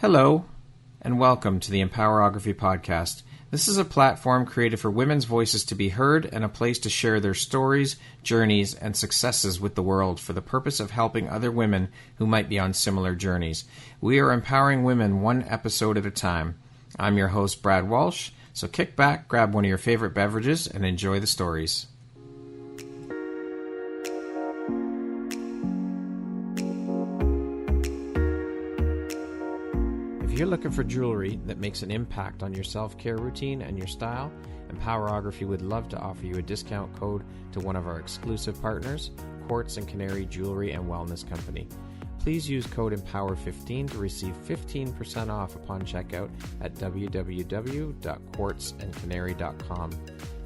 Hello, and welcome to the Empowerography Podcast. This is a platform created for women's voices to be heard and a place to share their stories, journeys, and successes with the world for the purpose of helping other women who might be on similar journeys. We are empowering women one episode at a time. I'm your host, Brad Walsh, so kick back, grab one of your favorite beverages, and enjoy the stories. If you're looking for jewelry that makes an impact on your self-care routine and your style, Empowerography would love to offer you a discount code to one of our exclusive partners, Quartz and Canary Jewelry and Wellness Company. Please use code EMPOWER15 to receive 15% off upon checkout at www.quartzandcanary.com.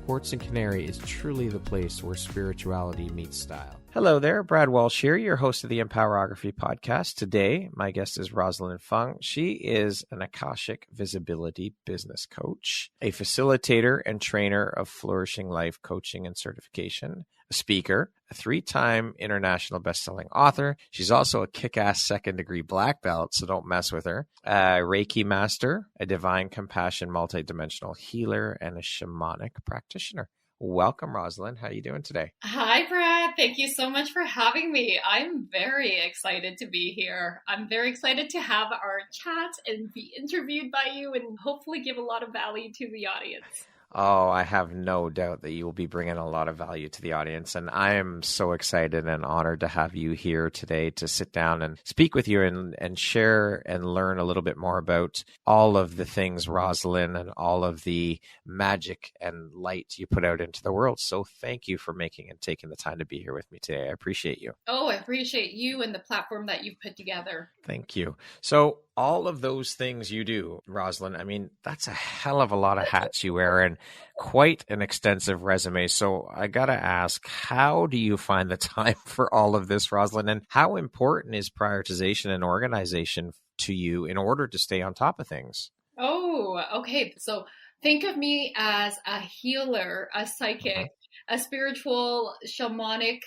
Quartz and Canary is truly the place where spirituality meets style. Hello there, Brad Walsh here, your host of the Empowerography Podcast. Today, my guest is Rosalyn Fung. She is an Akashic Visibility Business Coach, a facilitator and trainer of Flourishing Life Coaching and Certification, a speaker, a 3-time international best-selling author. She's also a kick-ass second-degree black belt, so don't mess with her. A Reiki Master, a divine compassion multidimensional healer, and a shamanic practitioner. Welcome, Rosalyn. How are you doing today? Hi, Brad. Thank you so much for having me. I'm very excited to be here. I'm very excited to have our chat and be interviewed by you and hopefully give a lot of value to the audience. Oh, I have no doubt that you will be bringing a lot of value to the audience. And I am so excited and honored to have you here today to sit down and speak with you and share and learn a little bit more about all of the things, Rosalyn, and all of the magic and light you put out into the world. So thank you for making and taking the time to be here with me today. I appreciate you. Oh, I appreciate you and the platform that you've put together. Thank you. So all of those things you do, Rosalyn, I mean, that's a hell of a lot of hats you wear and quite an extensive resume. So I got to ask, how do you find the time for all of this, Rosalyn? And how important is prioritization and organization to you in order to stay on top of things? Oh, okay. So think of me as a healer, a psychic, a spiritual shamanic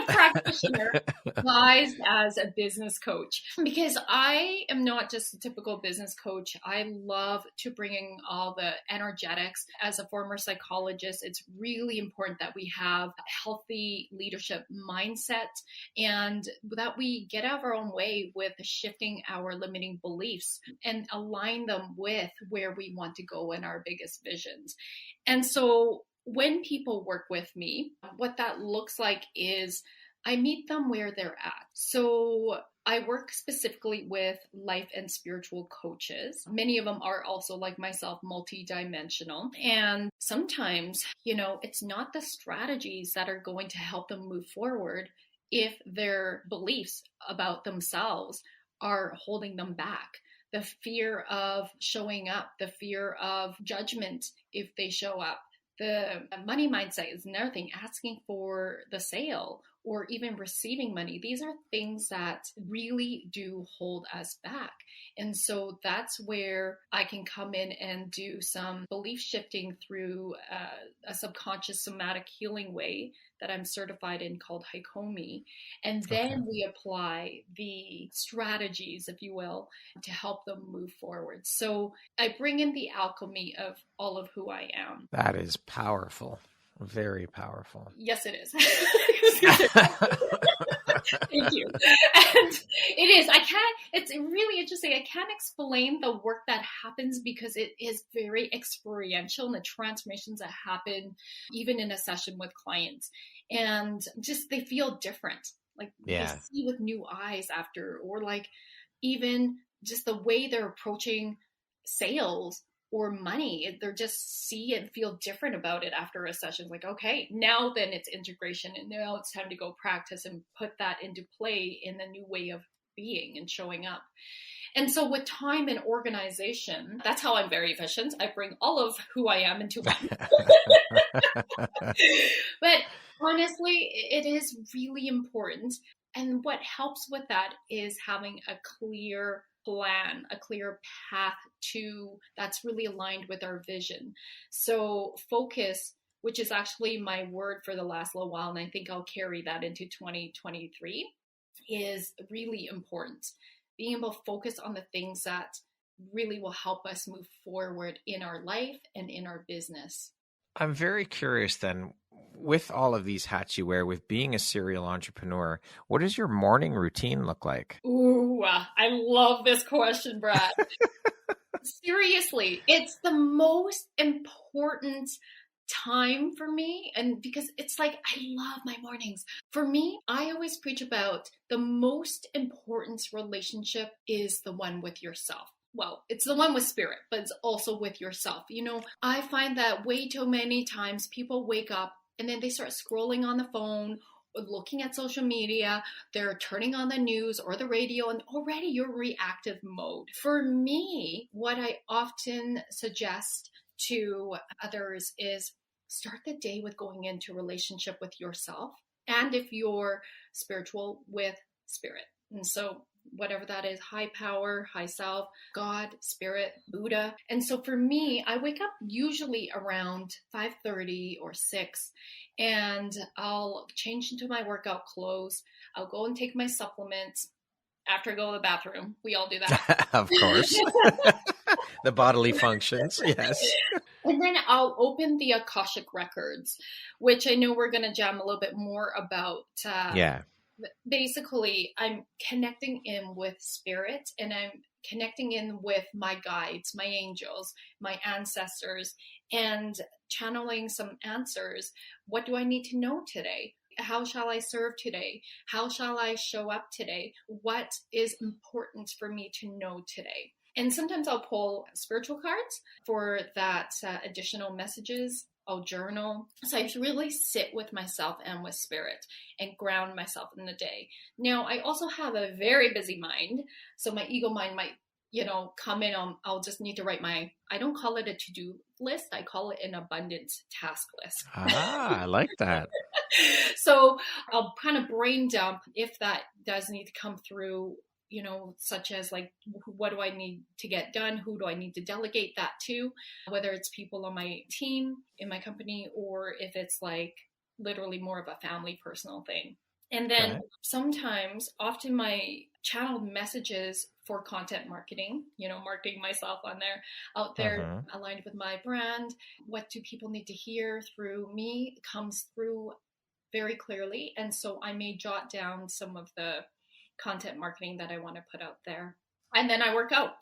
practitioner, guised as a business coach. Because I am not just a typical business coach. I love to bring in all the energetics. As a former psychologist, it's really important that we have a healthy leadership mindset and that we get out of our own way with shifting our limiting beliefs and align them with where we want to go in our biggest visions. And so when people work with me, what that looks like is I meet them where they're at. So I work specifically with life and spiritual coaches. Many of them are also, like myself, multidimensional. And sometimes, it's not the strategies that are going to help them move forward if their beliefs about themselves are holding them back. The fear of showing up, the fear of judgment if they show up. The money mindset is another thing, asking for the sale or even receiving money. These are things that really do hold us back. And so that's where I can come in and do some belief shifting through a subconscious somatic healing way that I'm certified in called hakomi. And then we apply the strategies, if you will, to help them move forward. So I bring in the alchemy of all of who I am. That is powerful. Very powerful. Yes, it is. Thank you. And it is. It's really interesting. I can't explain the work that happens because it is very experiential and the transformations that happen even in a session with clients. And just they feel different. Like they see with new eyes after, or like even just the way they're approaching sales or money, they're just see and feel different about it after a session. Like, okay, now then it's integration and now it's time to go practice and put that into play in a new way of being and showing up. And so with time and organization, that's how I'm very efficient. I bring all of who I am into one. But honestly, it is really important. And what helps with that is having a clear plan, a clear path to that's really aligned with our vision. So focus, which is actually my word for the last little while, and I think I'll carry that into 2023, is really important. being able to focus on the things that really will help us move forward in our life and in our business. I'm very curious then, with all of these hats you wear, with being a serial entrepreneur, what does your morning routine look like? Ooh, I love this question, Brad. Seriously, it's the most important time for me. And because it's like, I love my mornings. For me, I always preach about the most important relationship is the one with yourself. Well, it's the one with spirit, but it's also with yourself. You know, I find that way too many times people wake up and then they start scrolling on the phone, looking at social media, they're turning on the news or the radio, and already you're reactive mode. For me, what I often suggest to others is start the day with going into a relationship with yourself. And if you're spiritual, with spirit. And so whatever that is, high power, high self, God, spirit, Buddha. And so for me, I wake up usually around 5:30 or 6, and I'll change into my workout clothes. I'll go and take my supplements after I go to the bathroom. We all do that. Of course. The bodily functions, yes. And then I'll open the Akashic records, which I know we're going to jam a little bit more about. Yeah. Basically, I'm connecting in with spirit, and I'm connecting in with my guides, my angels, my ancestors, and channeling some answers. What do I need to know today? How shall I serve today? How shall I show up today? What is important for me to know today? And sometimes I'll pull spiritual cards for that additional messages. I'll journal. So I really sit with myself and with spirit and ground myself in the day. Now, I also have a very busy mind. So my ego mind might, come in on, I'll just need to write I don't call it a to-do list. I call it an abundance task list. I like that. So I'll kind of brain dump if that does need to come through, such as like, what do I need to get done? Who do I need to delegate that to? Whether it's people on my team, in my company, or if it's like literally more of a family personal thing. And then sometimes, often my channeled messages for content marketing, marketing myself out there, aligned with my brand. What do people need to hear through me comes through very clearly. And so I may jot down some of the content marketing that I want to put out there. And then I work out.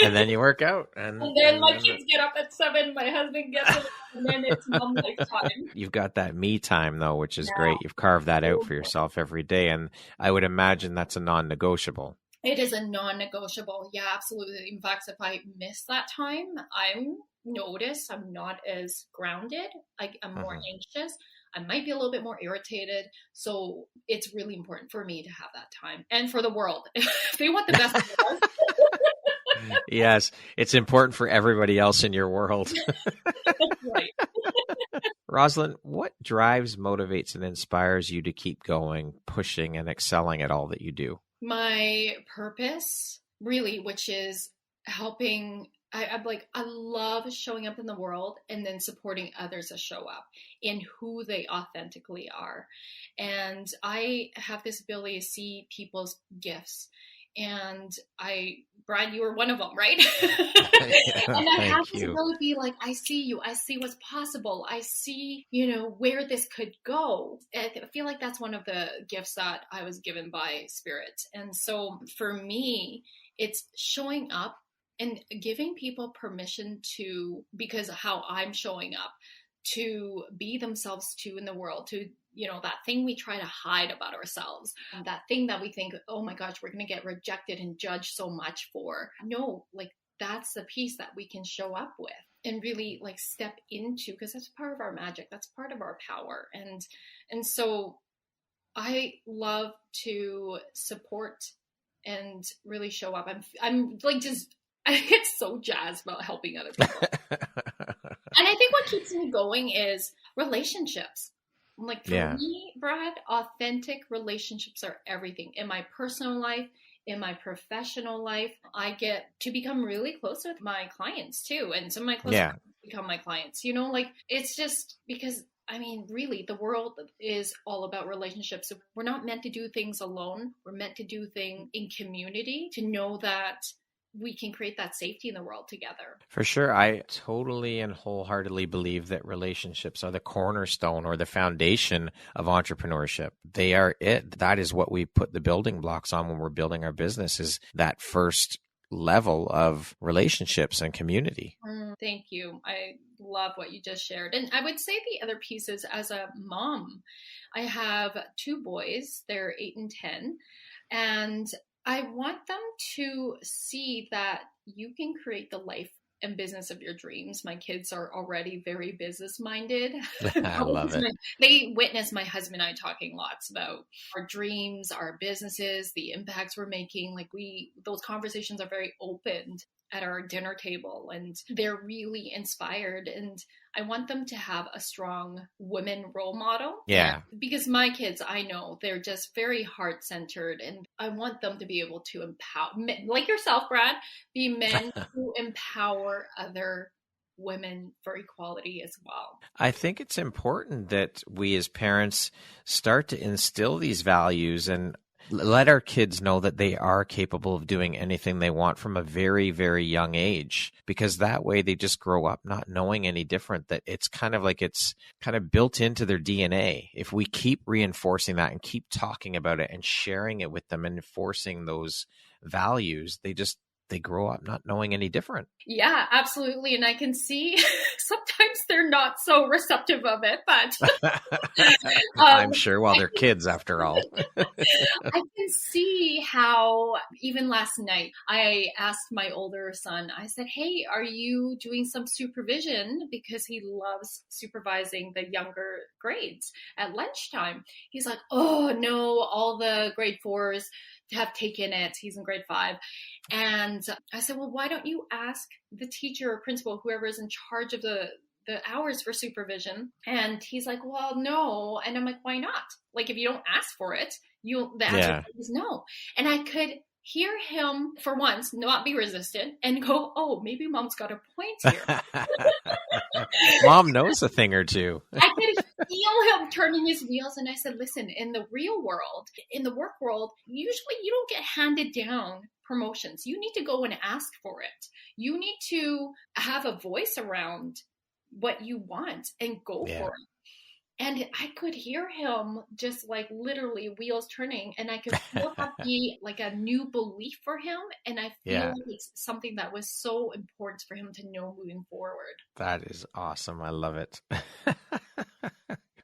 And then you work out. And then my kids get up at 7, my husband gets up, and then it's mom life time. You've got that me time, though, which is great. You've carved that out for yourself every day. And I would imagine that's a non-negotiable. It is a non-negotiable. Yeah, absolutely. In fact, if I miss that time, I'm not as grounded. I'm more anxious. I might be a little bit more irritated. So it's really important for me to have that time, and for the world. If they want the best of us. Yes, it's important for everybody else in your world. That's right. Rosalyn, what drives, motivates, and inspires you to keep going, pushing, and excelling at all that you do? My purpose, really, which is helping. I love showing up in the world and then supporting others to show up in who they authentically are. And I have this ability to see people's gifts. And Brad, you were one of them, right? And I have this ability to be like, I see you. I see what's possible. I see, where this could go. I feel like that's one of the gifts that I was given by Spirit. And so for me, it's showing up and giving people permission to, because of how I'm showing up, to be themselves too in the world, to, that thing we try to hide about ourselves, that thing that we think, oh my gosh, we're going to get rejected and judged so much for. No, like that's the piece that we can show up with and really like step into, because that's part of our magic. That's part of our power. And so I love to support and really show up. I'm like, I get so jazzed about helping other people. And I think what keeps me going is relationships. Like for me, Brad, authentic relationships are everything. In my personal life, in my professional life, I get to become really close with my clients too. And some of my close friends become my clients, like it's just because I mean, really, the world is all about relationships. So we're not meant to do things alone. We're meant to do things in community, to know that we can create that safety in the world together. For sure. I totally and wholeheartedly believe that relationships are the cornerstone or the foundation of entrepreneurship. They are it. That is what we put the building blocks on when we're building our business, is that first level of relationships and community. Thank you. I love what you just shared. And I would say the other piece is, as a mom, I have 2 boys. They're 8 and 10. And I want them to see that you can create the life and business of your dreams. My kids are already very business minded. I love it. They witness my husband and I talking lots about our dreams, our businesses, the impacts we're making. Like those conversations are very open at our dinner table, and they're really inspired. And I want them to have a strong women role model. Yeah. Because my kids, I know they're just very heart-centered, and I want them to be able to empower, like yourself, Brad, be men who empower other women for equality as well. I think it's important that we as parents start to instill these values and let our kids know that they are capable of doing anything they want from a very, very young age, because that way they just grow up not knowing any different, that it's kind of built into their DNA. If we keep reinforcing that and keep talking about it and sharing it with them and enforcing those values, they grow up not knowing any different. Yeah, absolutely. And I can see sometimes they're not so receptive of it, but I'm sure, while they're kids after all. I can see how even last night I asked my older son, I said, hey, are you doing some supervision? Because he loves supervising the younger grades at lunchtime. He's like, oh no, all the grade 4s have taken it. He's in grade 5. And I said, well, why don't you ask the teacher or principal, whoever is in charge of the hours for supervision? And he's like, well, no. And I'm like, why not? Like, if you don't ask for it, the answer is no. And I could hear him for once not be resistant and go, oh, maybe mom's got a point here. Mom knows a thing or two. I could feel him turning his wheels. And I said, listen, in the real world, in the work world, usually you don't get handed down promotions. You need to go and ask for it. You need to have a voice around what you want and go for it. And I could hear him just like literally wheels turning, and I could feel that be like a new belief for him. And I feel like it's something that was so important for him to know moving forward. That is awesome. I love it.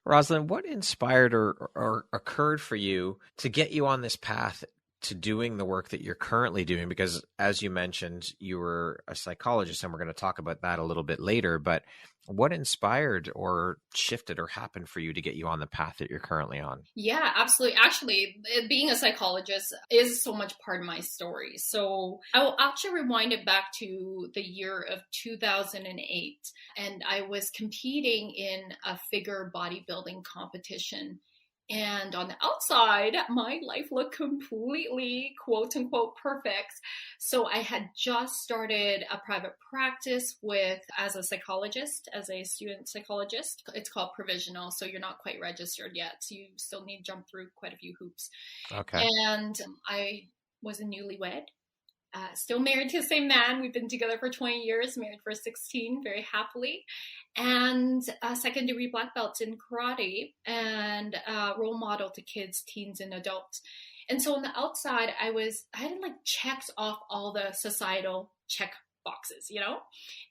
Rosalyn, what inspired or occurred for you to get you on this path to doing the work that you're currently doing? Because as you mentioned, you were a psychologist, and we're going to talk about that a little bit later, but what inspired or shifted or happened for you to get you on the path that you're currently on? Yeah, absolutely. Actually, being a psychologist is so much part of my story. So I will actually rewind it back to the year of 2008. And I was competing in a figure bodybuilding competition. And on the outside, my life looked completely, quote unquote, perfect. So I had just started a private practice as a psychologist, as a student psychologist. It's called provisional. So you're not quite registered yet. So you still need to jump through quite a few hoops. Okay. And I was a newlywed. Still married to the same man. We've been together for 20 years, married for 16, very happily. And a 2nd degree black belt in karate, and a role model to kids, teens, and adults. And so on the outside, I had like checked off all the societal check boxes,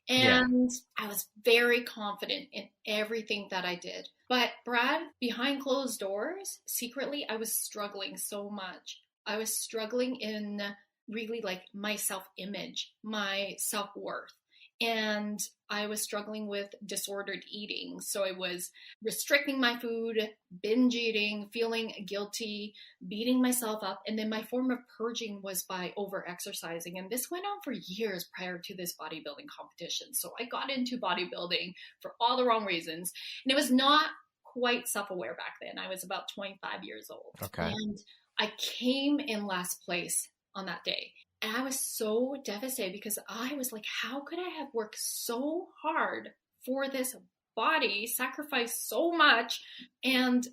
and I was very confident in everything that I did. But Brad, behind closed doors, secretly, I was struggling so much. I was struggling in really like my self-image, my self-worth. And I was struggling with disordered eating. So I was restricting my food, binge eating, feeling guilty, beating myself up. And then my form of purging was by over-exercising. And this went on for years prior to this bodybuilding competition. So I got into bodybuilding for all the wrong reasons. And it was not quite self-aware back then. I was about 25 years old. Okay. And I came in last place on that day. And I was so devastated because I was like, how could I have worked so hard for this body, sacrificed so much, and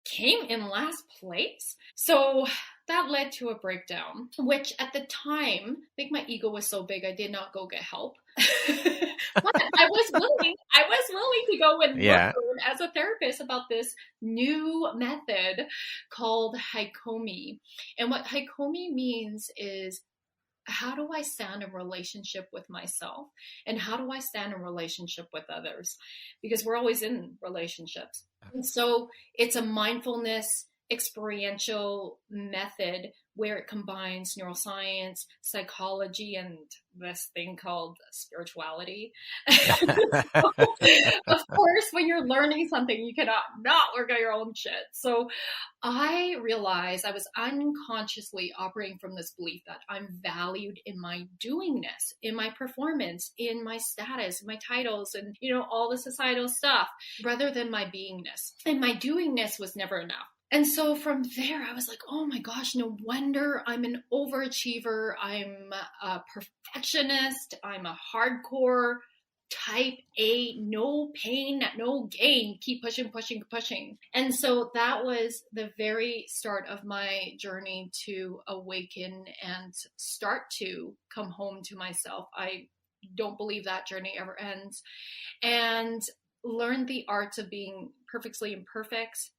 came in last place. So that led to a breakdown, which at the time, I think my ego was so big, I did not go get help. But I was willing to go and learn as a therapist about this new method called hakomi. And what hakomi means is, how do I stand in relationship with myself? And how do I stand in relationship with others? Because we're always in relationships. And so it's a mindfulness experiential method where it combines neuroscience, psychology, and this thing called spirituality. So, of course, when you're learning something, you cannot not work on your own shit. So I realized I was unconsciously operating from this belief that I'm valued in my doingness, in my performance, in my status, my titles, and, all the societal stuff, rather than my beingness. And my doingness was never enough. And so from there, I was like, oh my gosh, no wonder I'm an overachiever. I'm a perfectionist. I'm a hardcore type A, no pain, no gain, keep pushing, pushing, pushing. And so that was the very start of my journey to awaken and start to come home to myself. I don't believe that journey ever ends. And learn the art of being perfectly imperfect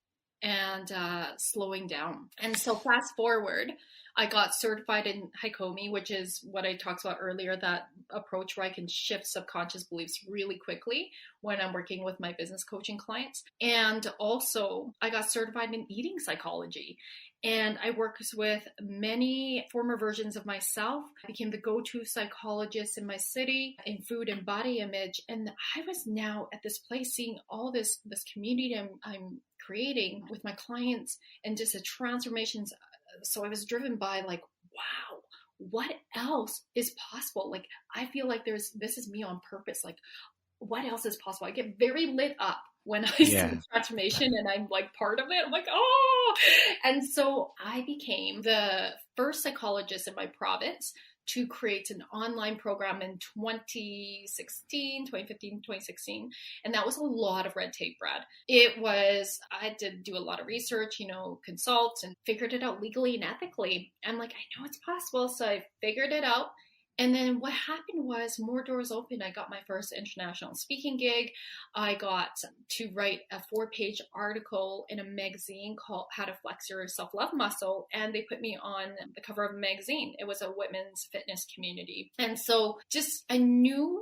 and slowing down. And so fast forward, I got certified in hakomi, which is what I talked about earlier, that approach where I can shift subconscious beliefs really quickly when I'm working with my business coaching clients. And also I got certified in eating psychology. And I worked with many former versions of myself. I became the go-to psychologist in my city in food and body image. And I was now at this place seeing all this community I'm creating with my clients and just the transformations. So I was driven by like, wow, what else is possible? Like, I feel like this is me on purpose. Like, what else is possible? I get very lit up when I see transformation and I'm like part of it. I'm like, oh, and so I became the first psychologist in my province to create an online program in 2015, 2016. And that was a lot of red tape, Brad. I had to do a lot of research, consult, and figured it out legally and ethically. I'm like, I know it's possible. So I figured it out. And then what happened was more doors opened. I got my first international speaking gig. I got to write a 4-page article in a magazine called How to Flex Your Self-Love Muscle. And they put me on the cover of a magazine. It was a women's fitness community. And so I knew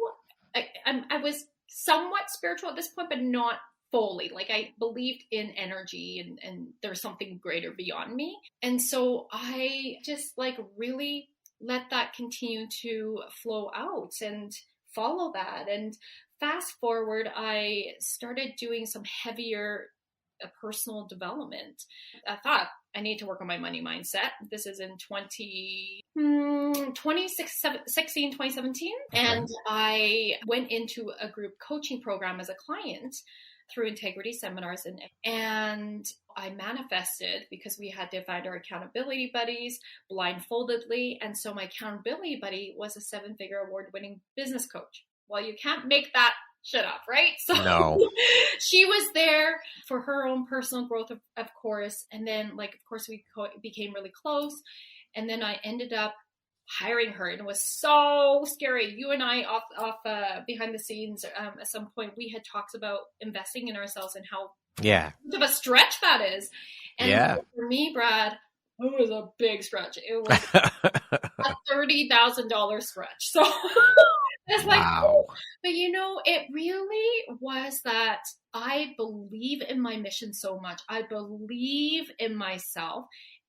I was somewhat spiritual at this point, but not fully. Like, I believed in energy and there's something greater beyond me. And so I just really let that continue to flow out and follow that. And fast forward, I started doing some heavier personal development. I thought I need to work on my money mindset. This is in 2016, 2017. Okay. And I went into a group coaching program as a client through integrity seminars, and I manifested because we had to find our accountability buddies blindfoldedly. And so my accountability buddy was a 7-figure award-winning business coach. Well, you can't make that shit up, right? So no. She was there for her own personal growth, of course. And then of course we became really close. And then I ended up hiring her, and it was so scary. You and I off behind the scenes at some point, we had talked about investing in ourselves and how much of a stretch that is. And for me, Brad, it was a big stretch. It was a $30,000 stretch. So it's like, wow. But it really was that I believe in my mission so much. I believe in myself.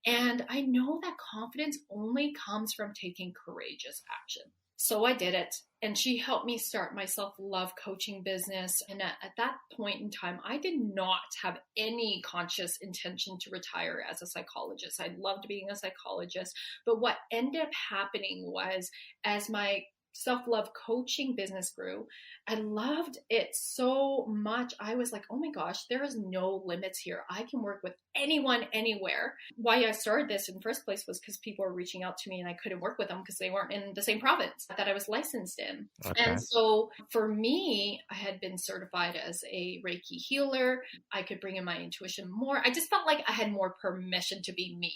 And I know that confidence only comes from taking courageous action. So I did it. And she helped me start my self-love coaching business. And at that point in time, I did not have any conscious intention to retire as a psychologist. I loved being a psychologist. But what ended up happening was, as my self-love coaching business grew, I loved it so much. I was like, oh my gosh, there is no limits here. I can work with anyone, anywhere. Why I started this in the first place was because people were reaching out to me and I couldn't work with them because they weren't in the same province that I was licensed in. Okay. And so for me, I had been certified as a Reiki healer. I could bring in my intuition more. I just felt like I had more permission to be me.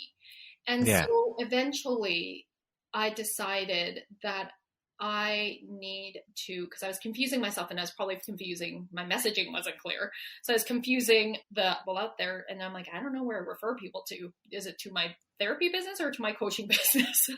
And so eventually I decided that I need to, because I was confusing myself and I was probably confusing, my messaging wasn't clear. So I was confusing the people out there and I'm like, I don't know where to refer people to. Is it to my therapy business or to my coaching business?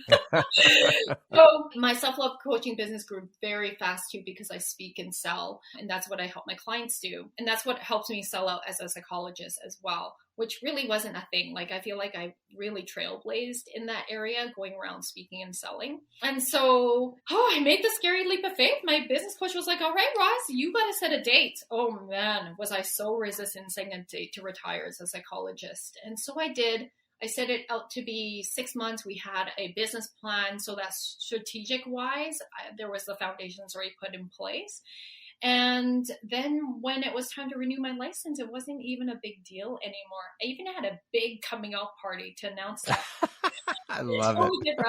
So my self-love coaching business grew very fast too, because I speak and sell, and that's what I help my clients do. And that's what helps me sell out as a psychologist as well, which really wasn't a thing. Like, I feel like I really trailblazed in that area, going around speaking and selling. And so, I made the scary leap of faith. My business coach was like, all right, Roz, you got to set a date. Oh man, was I so resistant setting a date to retire as a psychologist. And so I did. I set it out to be 6 months. We had a business plan so that strategic wise, there was the foundations already put in place. And then when it was time to renew my license, it wasn't even a big deal anymore. I even had a big coming out party to announce that. I love it.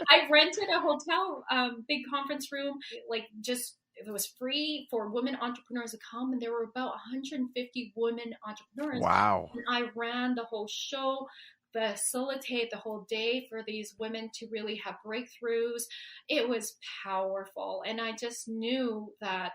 I rented a hotel, big conference room, like just, it was free for women entrepreneurs to come. And there were about 150 women entrepreneurs. Wow. And I ran the whole show, facilitate the whole day for these women to really have breakthroughs. It was powerful. And I just knew that,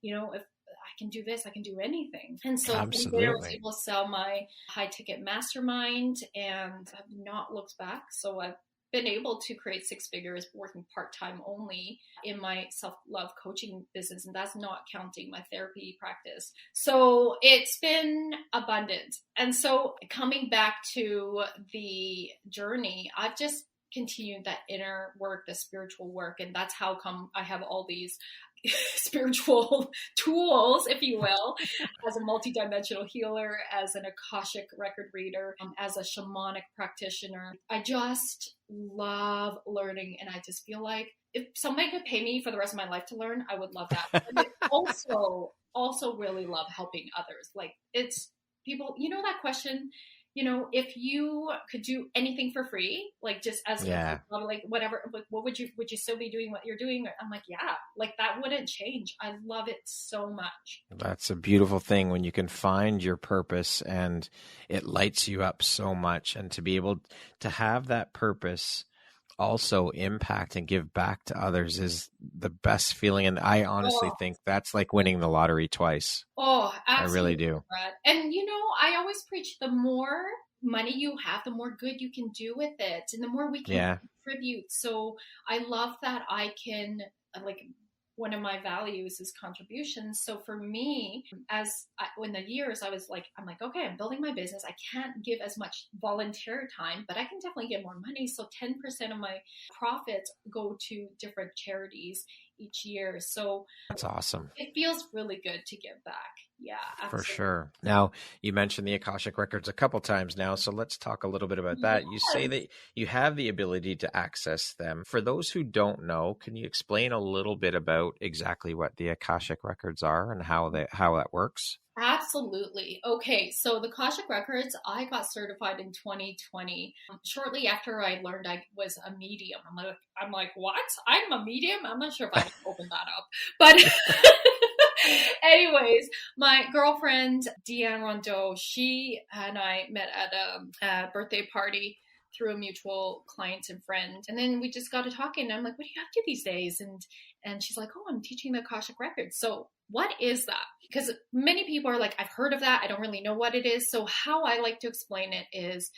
you know, if I can do this, I can do anything. And so I was able to sell my high ticket mastermind and have not looked back. So I've been able to create 6 figures working part-time only in my self-love coaching business. And that's not counting my therapy practice. So it's been abundant. And so coming back to the journey, I've just continued that inner work, the spiritual work. And that's how come I have all these spiritual tools, if you will, as a multidimensional healer, as an Akashic record reader, as a shamanic practitioner. I just love learning. And I just feel like if somebody could pay me for the rest of my life to learn, I would love that. And I also really love helping others. Like, it's people, you know, that question, you know, if you could do anything for free, like just as like whatever, what would you still be doing what you're doing? I'm like, yeah, like that wouldn't change. I love it so much. That's a beautiful thing when you can find your purpose and it lights you up so much, and to be able to have that purpose also impact and give back to others is the best feeling. And I honestly think that's like winning the lottery twice. Oh, absolutely. I really do. Brad. And you know, I always preach, the more money you have, the more good you can do with it, and the more we can contribute. So I love that I can, like, one of my values is contribution. So for me, in the years, I'm like, okay, I'm building my business. I can't give as much volunteer time, but I can definitely get more money. So 10% of my profits go to different charities each year. So that's awesome. It feels really good to give back. Yeah, absolutely. For sure. Now, you mentioned the Akashic Records a couple times now, so let's talk a little bit about that. You say that you have the ability to access them. For those who don't know, can you explain a little bit about exactly what the Akashic Records are and how that works? Absolutely. Okay, so the Akashic Records, I got certified in 2020. Shortly after I learned I was a medium. I'm like, what? I'm a medium? I'm not sure if I can open that up. But anyways, my girlfriend, Deanne Rondeau, she and I met at a birthday party through a mutual client and friend. And then we just got to talking. And I'm like, what are you up to these days? And she's like, oh, I'm teaching the Akashic Records. So what is that? Because many people are like, I've heard of that. I don't really know what it is. So how I like to explain it is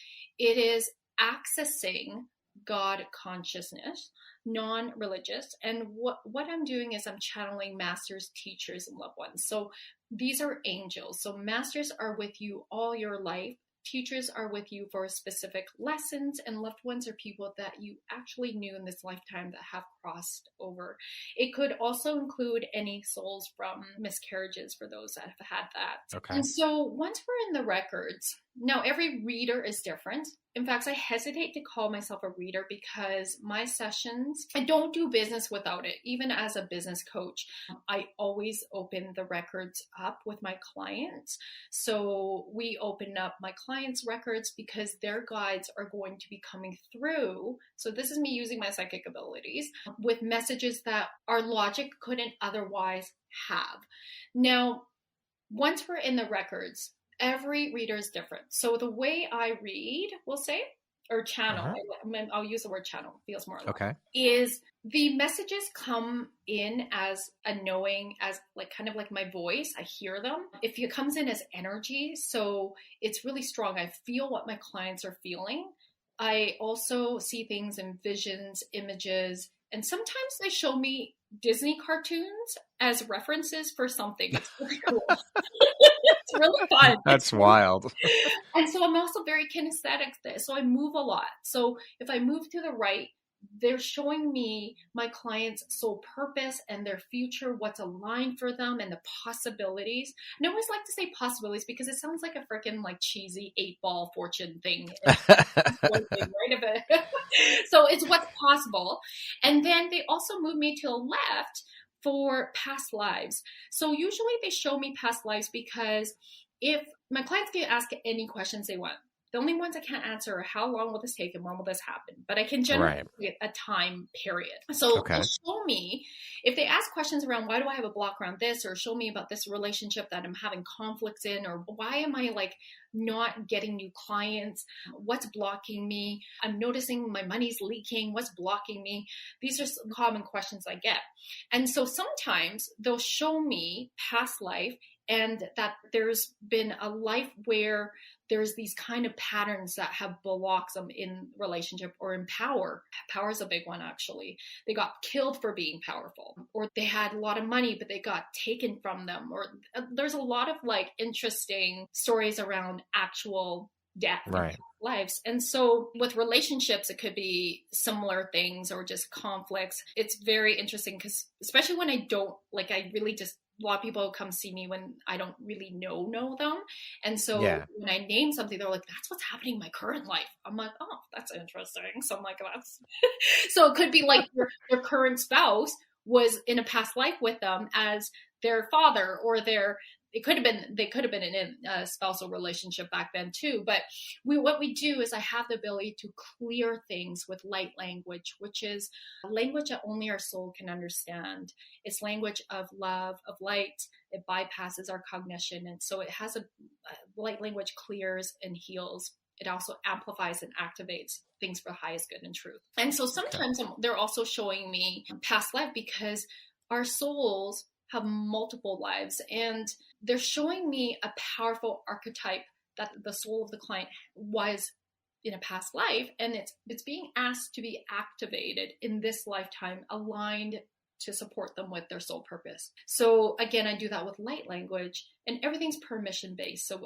accessing God consciousness, non-religious. And what I'm doing is I'm channeling masters, teachers, and loved ones. So these are angels. So masters are with you all your life. Teachers are with you for specific lessons, and loved ones are people that you actually knew in this lifetime that have crossed over. It could also include any souls from miscarriages for those that have had that. Okay. And so once we're in the records, now every reader is different. In fact, I hesitate to call myself a reader because my sessions, I don't do business without it. Even as a business coach, I always open the records up with my clients. So we open up my clients' records because their guides are going to be coming through. So this is me using my psychic abilities with messages that our logic couldn't otherwise have. Now, once we're in the records, every reader is different. So the way I read, we'll say, or channel, I'll use the word channel, feels more like, is the messages come in as a knowing, as like kind of like my voice. I hear them. If it comes in as energy, so it's really strong. I feel what my clients are feeling. I also see things in visions, images, and sometimes they show me Disney cartoons as references for something. It's really cool. It's really fun. That's wild. And so I'm also very kinesthetic. So I move a lot. So if I move to the right, they're showing me my client's soul purpose and their future, what's aligned for them and the possibilities. And I always like to say possibilities because it sounds like a freaking like cheesy 8-ball fortune thing. Right? So it's what's possible. And then they also move me to the left for past lives. So usually they show me past lives because if my clients can ask any questions they want, the only ones I can't answer are how long will this take and when will this happen? But I can generate a time period. So they'll show me, if they ask questions around why do I have a block around this, or show me about this relationship that I'm having conflicts in, or why am I like not getting new clients? What's blocking me? I'm noticing my money's leaking. What's blocking me? These are some common questions I get. And so sometimes they'll show me past life and that there's been a life where there's these kind of patterns that have blocked them in relationship or in power. Power is a big one, actually. They got killed for being powerful, or they had a lot of money, but they got taken from them. Or there's a lot of like interesting stories around actual death lives. And so with relationships, it could be similar things or just conflicts. It's very interesting because especially when I don't, like I really just, a lot of people come see me when I don't really know them. And so when I name something, they're like, that's what's happening in my current life. I'm like, oh, that's interesting. So I'm like, that's, so it could be like their current spouse was in a past life with them as their father, or they could have been in a spousal relationship back then too. But what we do is I have the ability to clear things with light language, which is a language that only our soul can understand. It's language of love, of light. It bypasses our cognition. And so it has a light language clears and heals. It also amplifies and activates things for the highest good and truth. And so sometimes they're also showing me past life because our souls have multiple lives, and they're showing me a powerful archetype that the soul of the client was in a past life, and it's being asked to be activated in this lifetime, aligned to support them with their soul purpose. So again, I do that with light language, and everything's permission based. So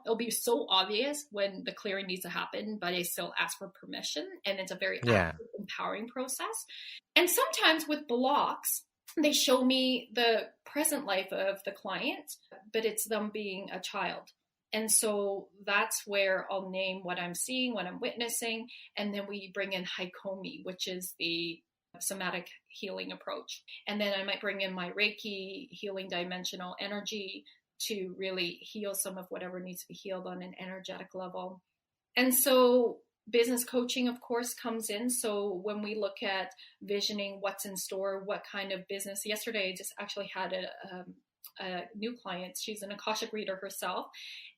it'll be so obvious when the clearing needs to happen, but I still ask for permission, and it's a very active, empowering process. And sometimes with blocks, they show me the present life of the client, but it's them being a child. And so that's where I'll name what I'm seeing, what I'm witnessing. And then we bring in hakomi, which is the somatic healing approach. And then I might bring in my Reiki healing dimensional energy to really heal some of whatever needs to be healed on an energetic level. And so business coaching, of course, comes in. So when we look at visioning what's in store, what kind of business. Yesterday, I just actually had a new client. She's an Akashic reader herself.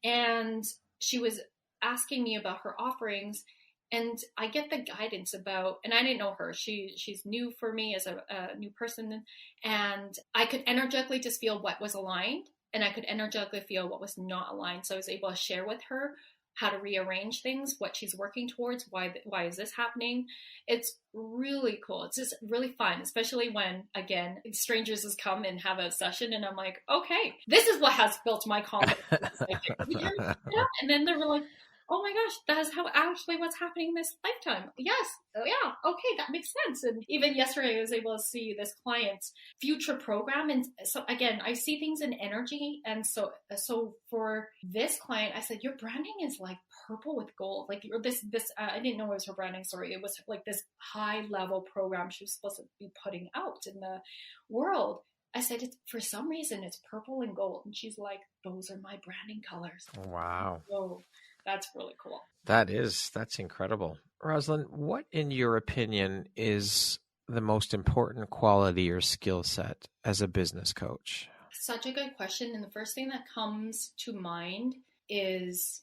And she was asking me about her offerings. And I get the guidance about, and I didn't know her. She's new for me as a new person. And I could energetically just feel what was aligned. And I could energetically feel what was not aligned. So I was able to share with her how to rearrange things, what she's working towards, why is this happening? It's really cool. It's just really fun, especially when, again, strangers just come and have a session and I'm like, okay, this is what has built my confidence. And then they're like, oh my gosh, that's how actually what's happening in this lifetime. Yes. Oh, yeah. Okay. That makes sense. And even yesterday, I was able to see this client's future program. And so again, I see things in energy. And so for this client, I said, your branding is like purple with gold. Like you're this, I didn't know it was her branding. Sorry. It was like this high level program she was supposed to be putting out in the world. I said, for some reason, it's purple and gold. And she's like, those are my branding colors. Wow. So that's really cool. That's incredible. Rosalyn, what in your opinion is the most important quality or skill set as a business coach? Such a good question. And the first thing that comes to mind is,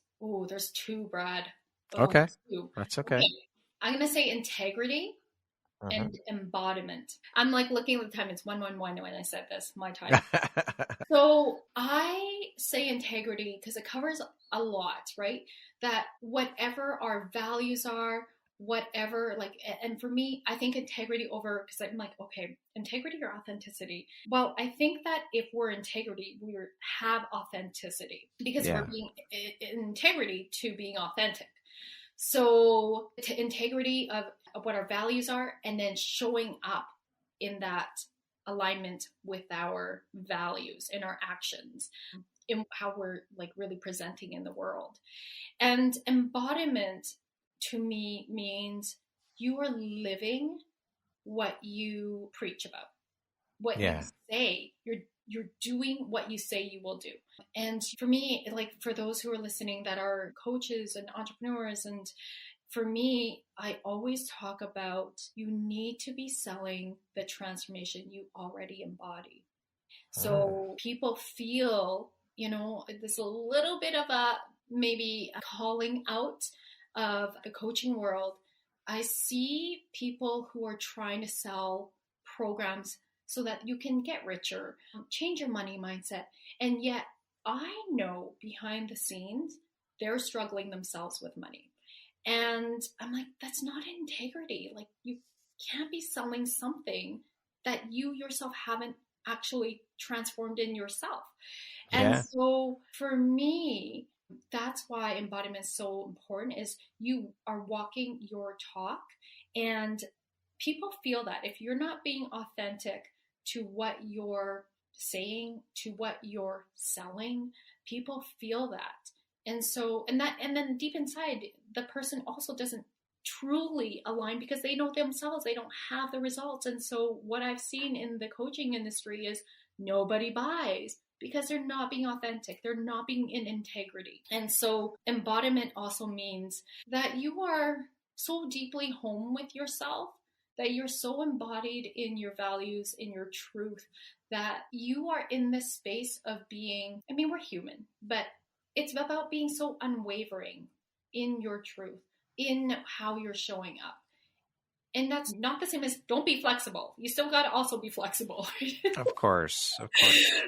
there's two, Brad. Okay. Two. That's okay. I'm going to say integrity and embodiment. I'm like looking at the time. It's 1:11 when I said this, my time. So I say integrity because it covers a lot, right? That whatever our values are, whatever, like, and for me, I think integrity over, because I'm like, okay, integrity or authenticity? Well, I think that if we're integrity, we have authenticity because we're being integrity to being authentic. So to integrity of what our values are, and then showing up in that alignment with our values and our actions, in how we're like really presenting in the world. And embodiment to me means you are living what you preach about, what you say. You're doing what you say you will do. And for me, like for those who are listening that are coaches and entrepreneurs, and for me, I always talk about you need to be selling the transformation you already embody. So people feel, there's a little bit of a maybe a calling out of the coaching world. I see people who are trying to sell programs so that you can get richer, change your money mindset. And yet I know behind the scenes, they're struggling themselves with money. And I'm like, that's not integrity. Like you can't be selling something that you yourself haven't actually transformed in yourself. And so for me, that's why embodiment is so important, is you are walking your talk, and people feel that if you're not being authentic to what you're saying, to what you're selling, people feel that. And so, and then deep inside, the person also doesn't truly align because they know themselves, they don't have the results. And so what I've seen in the coaching industry is nobody buys because they're not being authentic. They're not being in integrity. And so embodiment also means that you are so deeply home with yourself, that you're so embodied in your values, in your truth, that you are in this space of being, we're human, but it's about being so unwavering in your truth, in how you're showing up. And that's not the same as don't be flexible. You still got to also be flexible. Of course.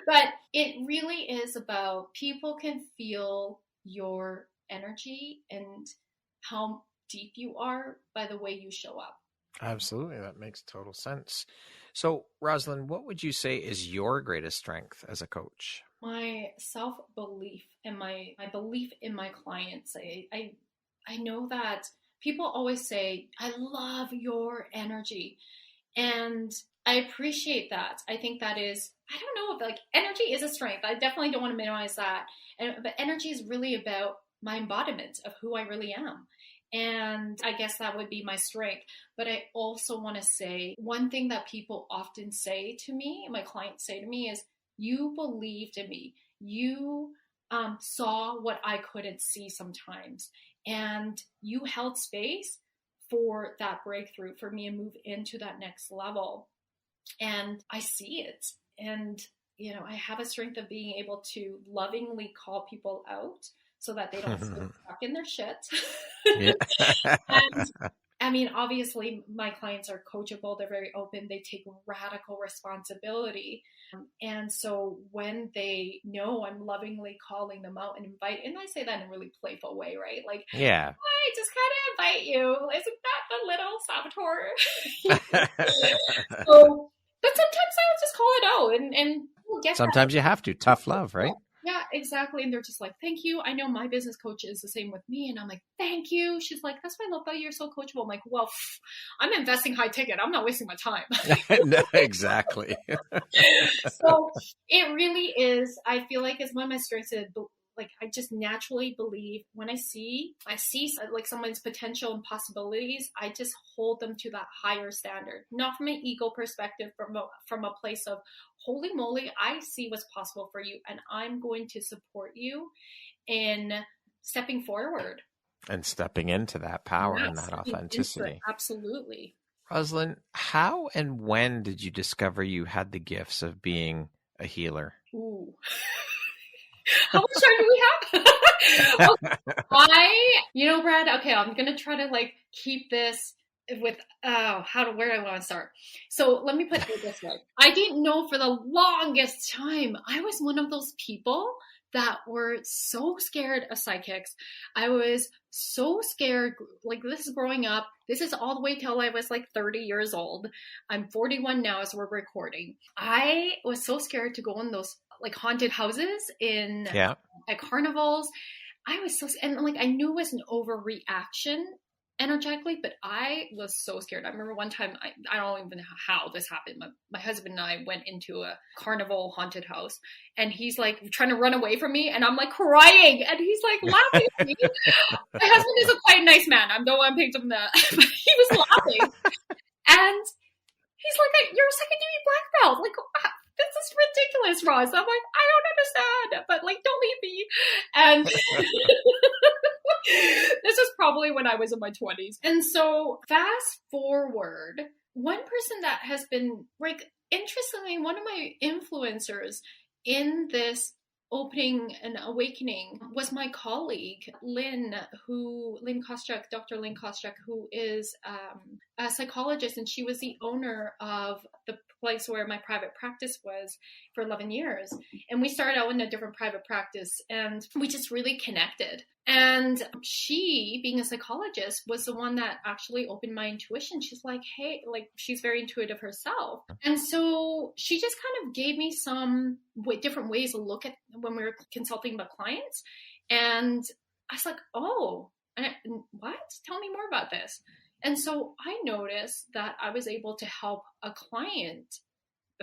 But it really is about people can feel your energy and how deep you are by the way you show up. Absolutely. That makes total sense. So, Rosalyn, what would you say is your greatest strength as a coach? My self-belief and my belief in my clients. I know that people always say, I love your energy. And I appreciate that. I think that is, I don't know if like energy is a strength. I definitely don't want to minimize that. But energy is really about my embodiment of who I really am. And I guess that would be my strength. But I also want to say one thing that people often say to me, my clients say to me is, you believed in me. You saw what I couldn't see sometimes. And you held space for that breakthrough for me to move into that next level. And I see it. And, I have a strength of being able to lovingly call people out so that they don't stay stuck in their shit. And obviously my clients are coachable. They're very open. They take radical responsibility. And so when they know I'm lovingly calling them out and and I say that in a really playful way, right? Like, I just kind of invite you. Isn't that the little saboteur? So, but sometimes I'll just call it out and we'll get sometimes that. You have to. Tough love, right? Yeah, exactly. exactly. And they're just like, thank you. I know my business coach is the same with me. And I'm like, thank you. She's like, that's what I love about you. You're so coachable. I'm like, well, I'm investing high ticket. I'm not wasting my time. No, exactly. So it really is. I feel like it's one of my strengths. Like, I just naturally believe when I see like someone's potential and possibilities, I just hold them to that higher standard, not from an ego perspective, from a place of, holy moly, I see what's possible for you. And I'm going to support you in stepping forward. And stepping into that power and that authenticity. Absolutely. Rosalyn, how and when did you discover you had the gifts of being a healer? Ooh. How much time do we have? Brad, okay, I'm going to try to like keep this with, where do I want to start? So let me put it this way. I didn't know for the longest time. I was one of those people that were so scared of psychics. I was so scared, like this is growing up. This is all the way till I was like 30 years old. I'm 41 now as we're recording. I was so scared to go in those like haunted houses at carnivals. I was and like, I knew it was an overreaction energetically, but I was so scared. I remember one time, I don't even know how this happened. My husband and I went into a carnival haunted house, and he's like trying to run away from me, and I'm like crying, and he's like laughing at me. My husband is a quite nice man. I'm the one who picked him that, but he was laughing. And he's like, you're a second-degree black belt. Like, this is ridiculous, Roz. I'm like, I don't understand, but like, don't leave me. And this is probably when I was in my 20s. And so fast forward, one person that has been like, interestingly, one of my influencers in this opening and awakening was my colleague, Dr. Lynn Kostrek, who is a psychologist, and she was the owner of the place where my private practice was for 11 years. And we started out in a different private practice, and we just really connected. And she, being a psychologist, was the one that actually opened my intuition. She's like, hey, like, she's very intuitive herself. And so she just kind of gave me some different ways to look at when we were consulting about clients. And I was like, oh, what? Tell me more about this. And so I noticed that I was able to help a client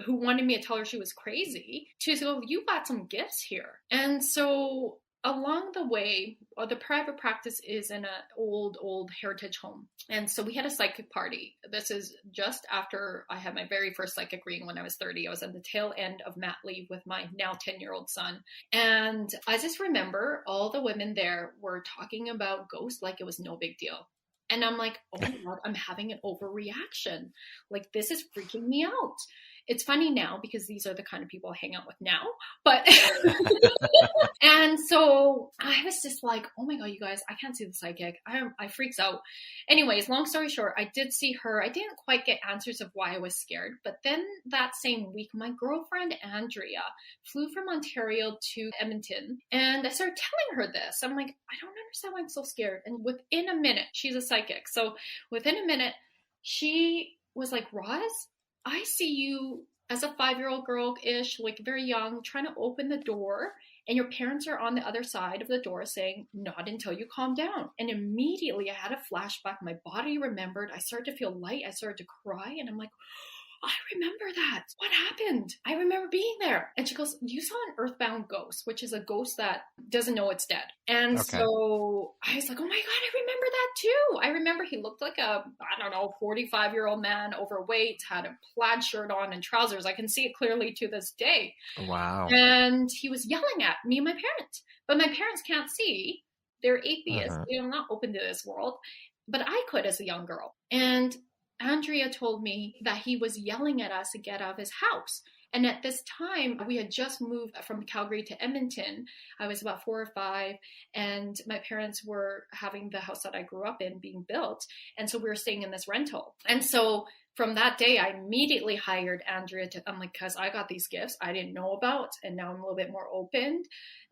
who wanted me to tell her she was crazy to go, you got some gifts here. And so along the way, the private practice is in an old heritage home. And so we had a psychic party. This is just after I had my very first psychic reading when I was 30. I was at the tail end of mat leave with my now 10-year-old son. And I just remember all the women there were talking about ghosts like it was no big deal. And I'm like, oh my God, I'm having an overreaction. Like, this is freaking me out. It's funny now because these are the kind of people I hang out with now. But, and so I was just like, oh my God, you guys, I can't see the psychic. I freaks out. Anyways, long story short, I did see her. I didn't quite get answers of why I was scared. But then that same week, my girlfriend, Andrea, flew from Ontario to Edmonton. And I started telling her this. I'm like, I don't understand why I'm so scared. And within a minute, she's a psychic. So within a minute, she was like, Roz, I see you as a 5-year-old girl-ish, like very young, trying to open the door, and your parents are on the other side of the door saying, not until you calm down. And immediately I had a flashback. My body remembered. I started to feel light. I started to cry, and I'm like, I remember that. What happened? I remember being there. And she goes, you saw an earthbound ghost, which is a ghost that doesn't know it's dead. And so I was like, oh my God, I remember that too. I remember he looked like a, 45-year-old man, overweight, had a plaid shirt on and trousers. I can see it clearly to this day. Wow. And he was yelling at me and my parents. But my parents can't see. They're atheists. They're not open to this world. But I could as a young girl. And Andrea told me that he was yelling at us to get out of his house. And at this time, we had just moved from Calgary to Edmonton. I was about 4 or 5, and my parents were having the house that I grew up in being built. And so we were staying in this rental. And so from that day, I immediately hired Andrea I'm like, because I got these gifts I didn't know about, and now I'm a little bit more open.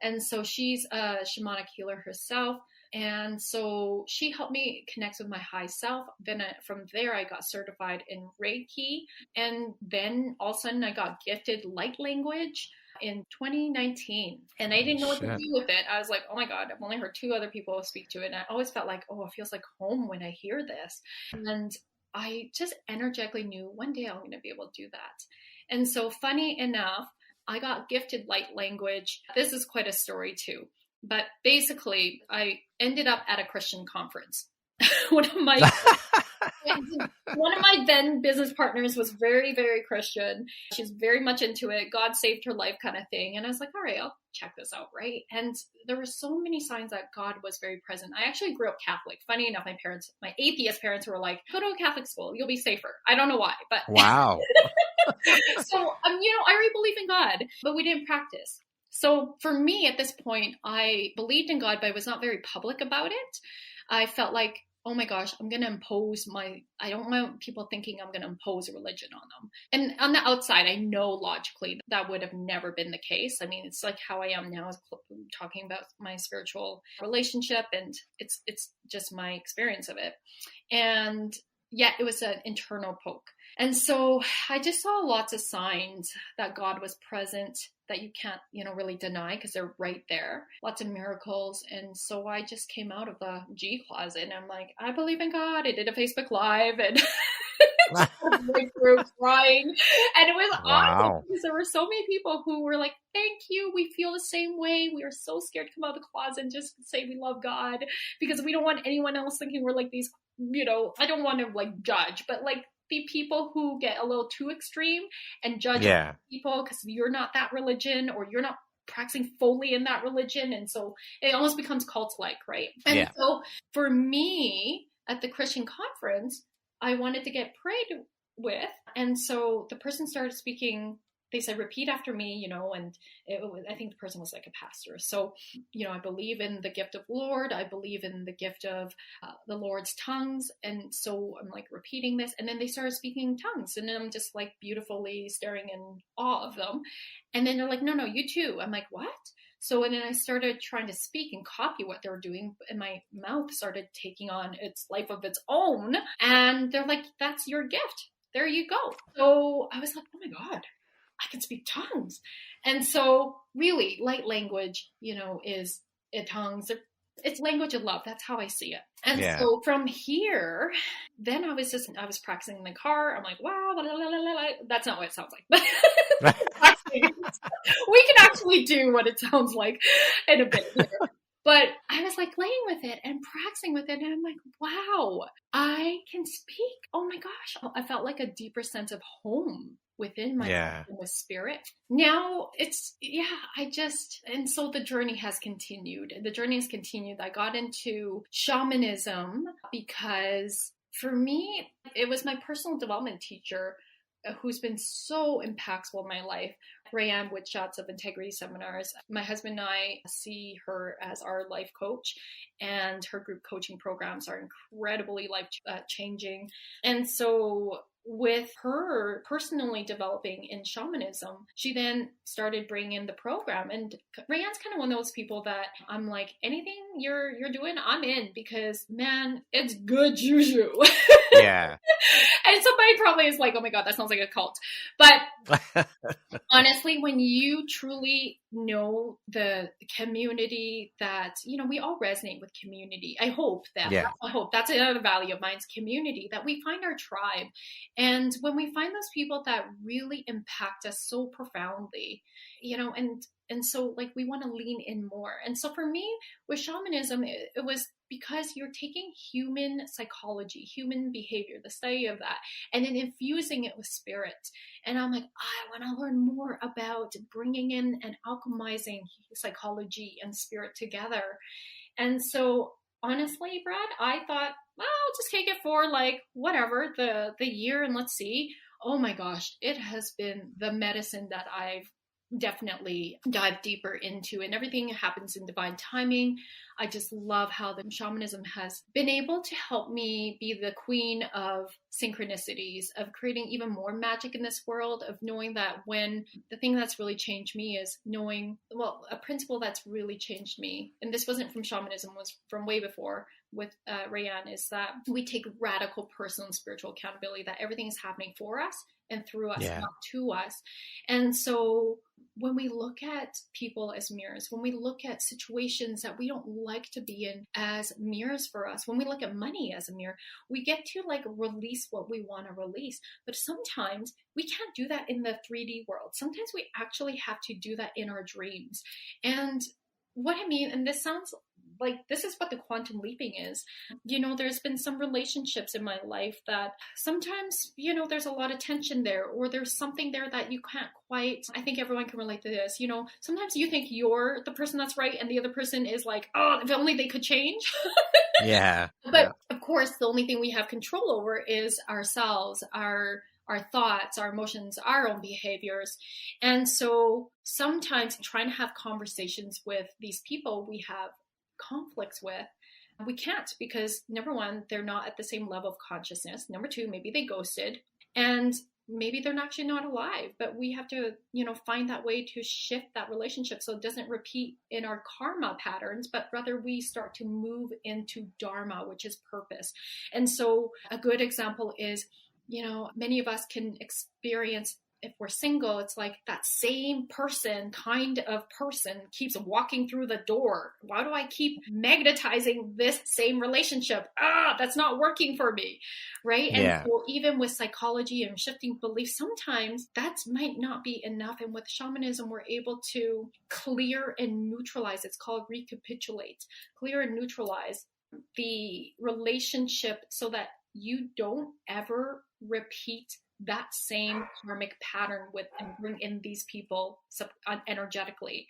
And so she's a shamanic healer herself. And so she helped me connect with my high self. Then from there, I got certified in Reiki. And then all of a sudden I got gifted light language. in 2019. And I didn't know what to do with it. I was like, oh my God, I've only heard 2 other people speak to it. And I always felt like, oh, it feels like home when I hear this. And I just energetically knew one day I'm going to be able to do that. And so funny enough, I got gifted light language. This is quite a story too. But basically, I ended up at a Christian conference. One of my then business partners was very, very Christian. She's very much into it. God saved her life kind of thing. And I was like, all right, I'll check this out. Right. And there were so many signs that God was very present. I actually grew up Catholic. Funny enough, my atheist parents were like, go to a Catholic school. You'll be safer. I don't know why, but wow. So, I already believe in God, but we didn't practice. So for me at this point, I believed in God, but I was not very public about it. I felt like, oh my gosh, I'm going to I don't want people thinking I'm going to impose a religion on them. And on the outside, I know logically that would have never been the case. I mean, it's like how I am now, talking about my spiritual relationship, and it's just my experience of it. And yet it was an internal poke. And so I just saw lots of signs that God was present that you can't, really deny because they're right there. Lots of miracles. And so I just came out of the G closet and I'm like, I believe in God. I did a Facebook Live and crying. And it was awesome because there were so many people who were like, thank you. We feel the same way. We are so scared to come out of the closet and just say we love God because we don't want anyone else thinking we're like these, I don't want to judge, but the people who get a little too extreme and judge people because you're not that religion or you're not practicing fully in that religion. And so it almost becomes cult-like, right? And so for me at the Christian conference, I wanted to get prayed with. And so the person started speaking. They said, repeat after me, and I think the person was like a pastor. So, I believe in the gift of Lord. I believe in the gift of the Lord's tongues. And so I'm repeating this. And then they started speaking tongues. And then I'm just beautifully staring in awe of them. And then they're like, no, you too. I'm like, what? So and then I started trying to speak and copy what they were doing. And my mouth started taking on its life of its own. And they're like, that's your gift. There you go. So I was like, oh my God. I can speak tongues. And so really light language, is tongues. It's language of love. That's how I see it. And so from here, then I was practicing in the car. I'm like, wow, blah, blah, blah, blah. That's not what it sounds like. We can actually do what it sounds like in a bit here. But I was laying with it and practicing with it. And I'm like, wow, I can speak. Oh my gosh. I felt like a deeper sense of home within my spirit. Now and so the journey has continued. I got into shamanism because for me, it was my personal development teacher who's been so impactful in my life. Rayanne with Shots of Integrity seminars. My husband and I see her as our life coach, and her group coaching programs are incredibly life changing. And so with her personally developing in shamanism, she then started bringing in the program. And Rayanne's kind of one of those people that I'm like, anything you're doing, I'm in, because man, it's good juju. Yeah. And somebody probably is like, oh my God, that sounds like a cult. But honestly, when you truly know the community that, we all resonate with community. I hope that's another value of mine's community, that we find our tribe. And when we find those people that really impact us so profoundly, and so we want to lean in more. And so for me with shamanism, it was because you're taking human psychology, human behavior, the study of that, and then infusing it with spirit. And I'm like, I want to learn more about bringing in and alchemizing psychology and spirit together. And so honestly, Brad, I thought, well, I'll just take it for whatever the year, and let's see. Oh my gosh, it has been the medicine that I've definitely dive deeper into, and everything happens in divine timing. I just love how the shamanism has been able to help me be the queen of synchronicities, of creating even more magic in this world, of knowing that when the thing that's really changed me is knowing, a principle that's really changed me, and this wasn't from shamanism, was from way before with Rayanne, is that we take radical personal and spiritual accountability, that everything is happening for us and through us, not to us. And so when we look at people as mirrors, when we look at situations that we don't like to be in as mirrors for us, when we look at money as a mirror, we get to like release what we want to release. But sometimes we can't do that in the 3D world. Sometimes we actually have to do that in our dreams. And what I mean, and this sounds like this is what the quantum leaping is. There's been some relationships in my life that sometimes, there's a lot of tension there, or there's something there that you can't quite, I think everyone can relate to this. Sometimes you think you're the person that's right and the other person is like, oh, if only they could change. Yeah. But of course, the only thing we have control over is ourselves, our thoughts, our emotions, our own behaviors. And so sometimes trying to have conversations with these people we have conflicts with, we can't, because number one, they're not at the same level of consciousness. Number two, maybe they ghosted, and maybe they're actually not alive, but we have to, find that way to shift that relationship so it doesn't repeat in our karma patterns, but rather we start to move into dharma, which is purpose. And so a good example is, many of us can experience, if we're single, it's like that same kind of person keeps walking through the door. Why do I keep magnetizing this same relationship? That's not working for me, right? Yeah. And so even with psychology and shifting beliefs, sometimes that might not be enough. And with shamanism, we're able to clear and neutralize. It's called recapitulate. Clear and neutralize the relationship so that you don't ever repeat that same karmic pattern with and bring in these people energetically.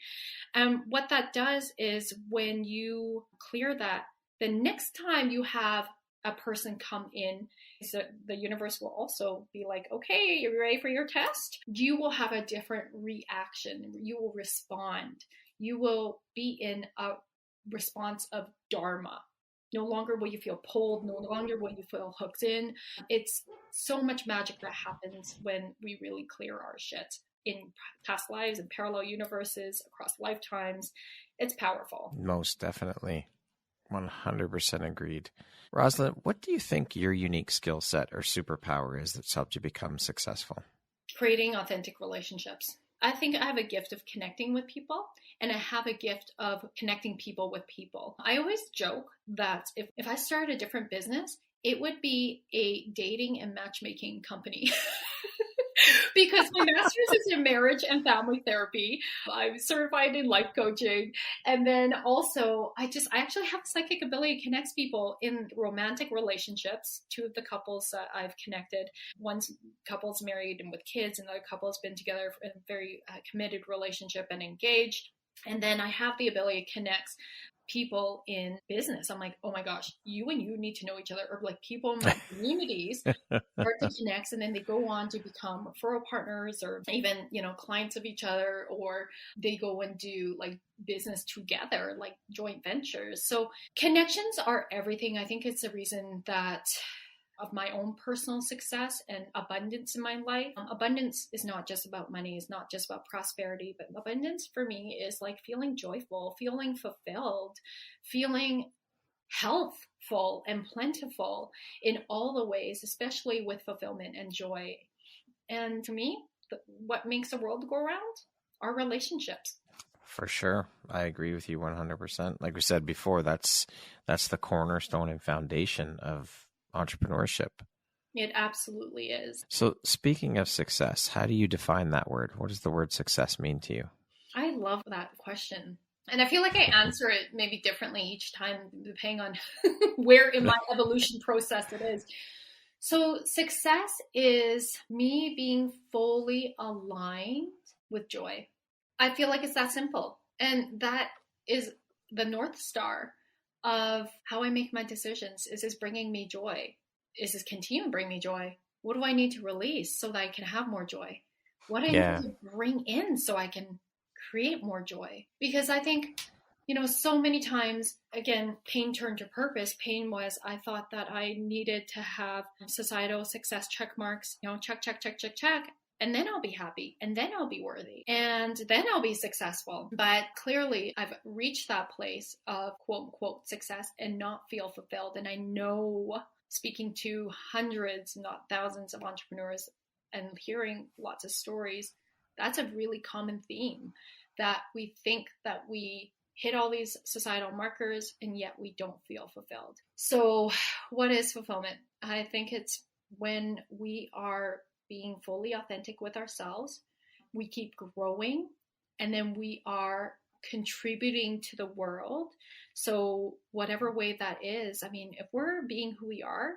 And what that does is when you clear that, the next time you have a person come in, so the universe will also be like, okay, you're ready for your test? You will have a different reaction. You will respond. You will be in a response of dharma. No longer will you feel pulled. No longer will you feel hooked in. It's so much magic that happens when we really clear our shit in past lives and parallel universes across lifetimes. It's powerful. Most definitely. 100% agreed. Rosalyn, what do you think your unique skill set or superpower is that's helped you become successful? Creating authentic relationships. I think I have a gift of connecting with people, and I have a gift of connecting people with people. I always joke that if I started a different business, it would be a dating and matchmaking company. Because my master's is in marriage and family therapy. I'm certified in life coaching. And then also, I actually have a psychic ability to connect people in romantic relationships. Two of the couples that I've connected, one couple's married and with kids, and the other couple's been together in a very committed relationship and engaged. And then I have the ability to connect people in business. I'm like, oh my gosh, you and you need to know each other, or like people in my communities start to connect, and then they go on to become referral partners, or even, clients of each other, or they go and do like business together, like joint ventures. So connections are everything. I think it's the reason that of my own personal success and abundance in my life. Abundance is not just about money, it's not just about prosperity, but abundance for me is like feeling joyful, feeling fulfilled, feeling healthful and plentiful in all the ways, especially with fulfillment and joy. And to me, what makes the world go around are relationships. For sure. I agree with you 100%. Like we said before, that's the cornerstone and foundation of entrepreneurship. It absolutely is. So speaking of success, how do you define that word? What does the word success mean to you? I love that question. And I feel like I answer it maybe differently each time, depending on where in my evolution process it is. So success is me being fully aligned with joy. I feel like it's that simple. And that is the North Star of how I make my decisions. Is this bringing me joy? Is this continuing to bring me joy? What do I need to release so that I can have more joy? What do I need to bring in so I can create more joy? Because I think, so many times, again, pain turned to purpose. Pain was, I thought that I needed to have societal success check marks, check, check, check, check, check. And then I'll be happy, and then I'll be worthy, and then I'll be successful. But clearly I've reached that place of quote unquote success and not feel fulfilled. And I know, speaking to hundreds, not thousands of entrepreneurs and hearing lots of stories, That's a really common theme, that we think that we hit all these societal markers and yet we don't feel fulfilled. So what is fulfillment? I think it's when we are being fully authentic with ourselves, we keep growing, and then we are contributing to the world. So whatever way that is, I mean, if we're being who we are,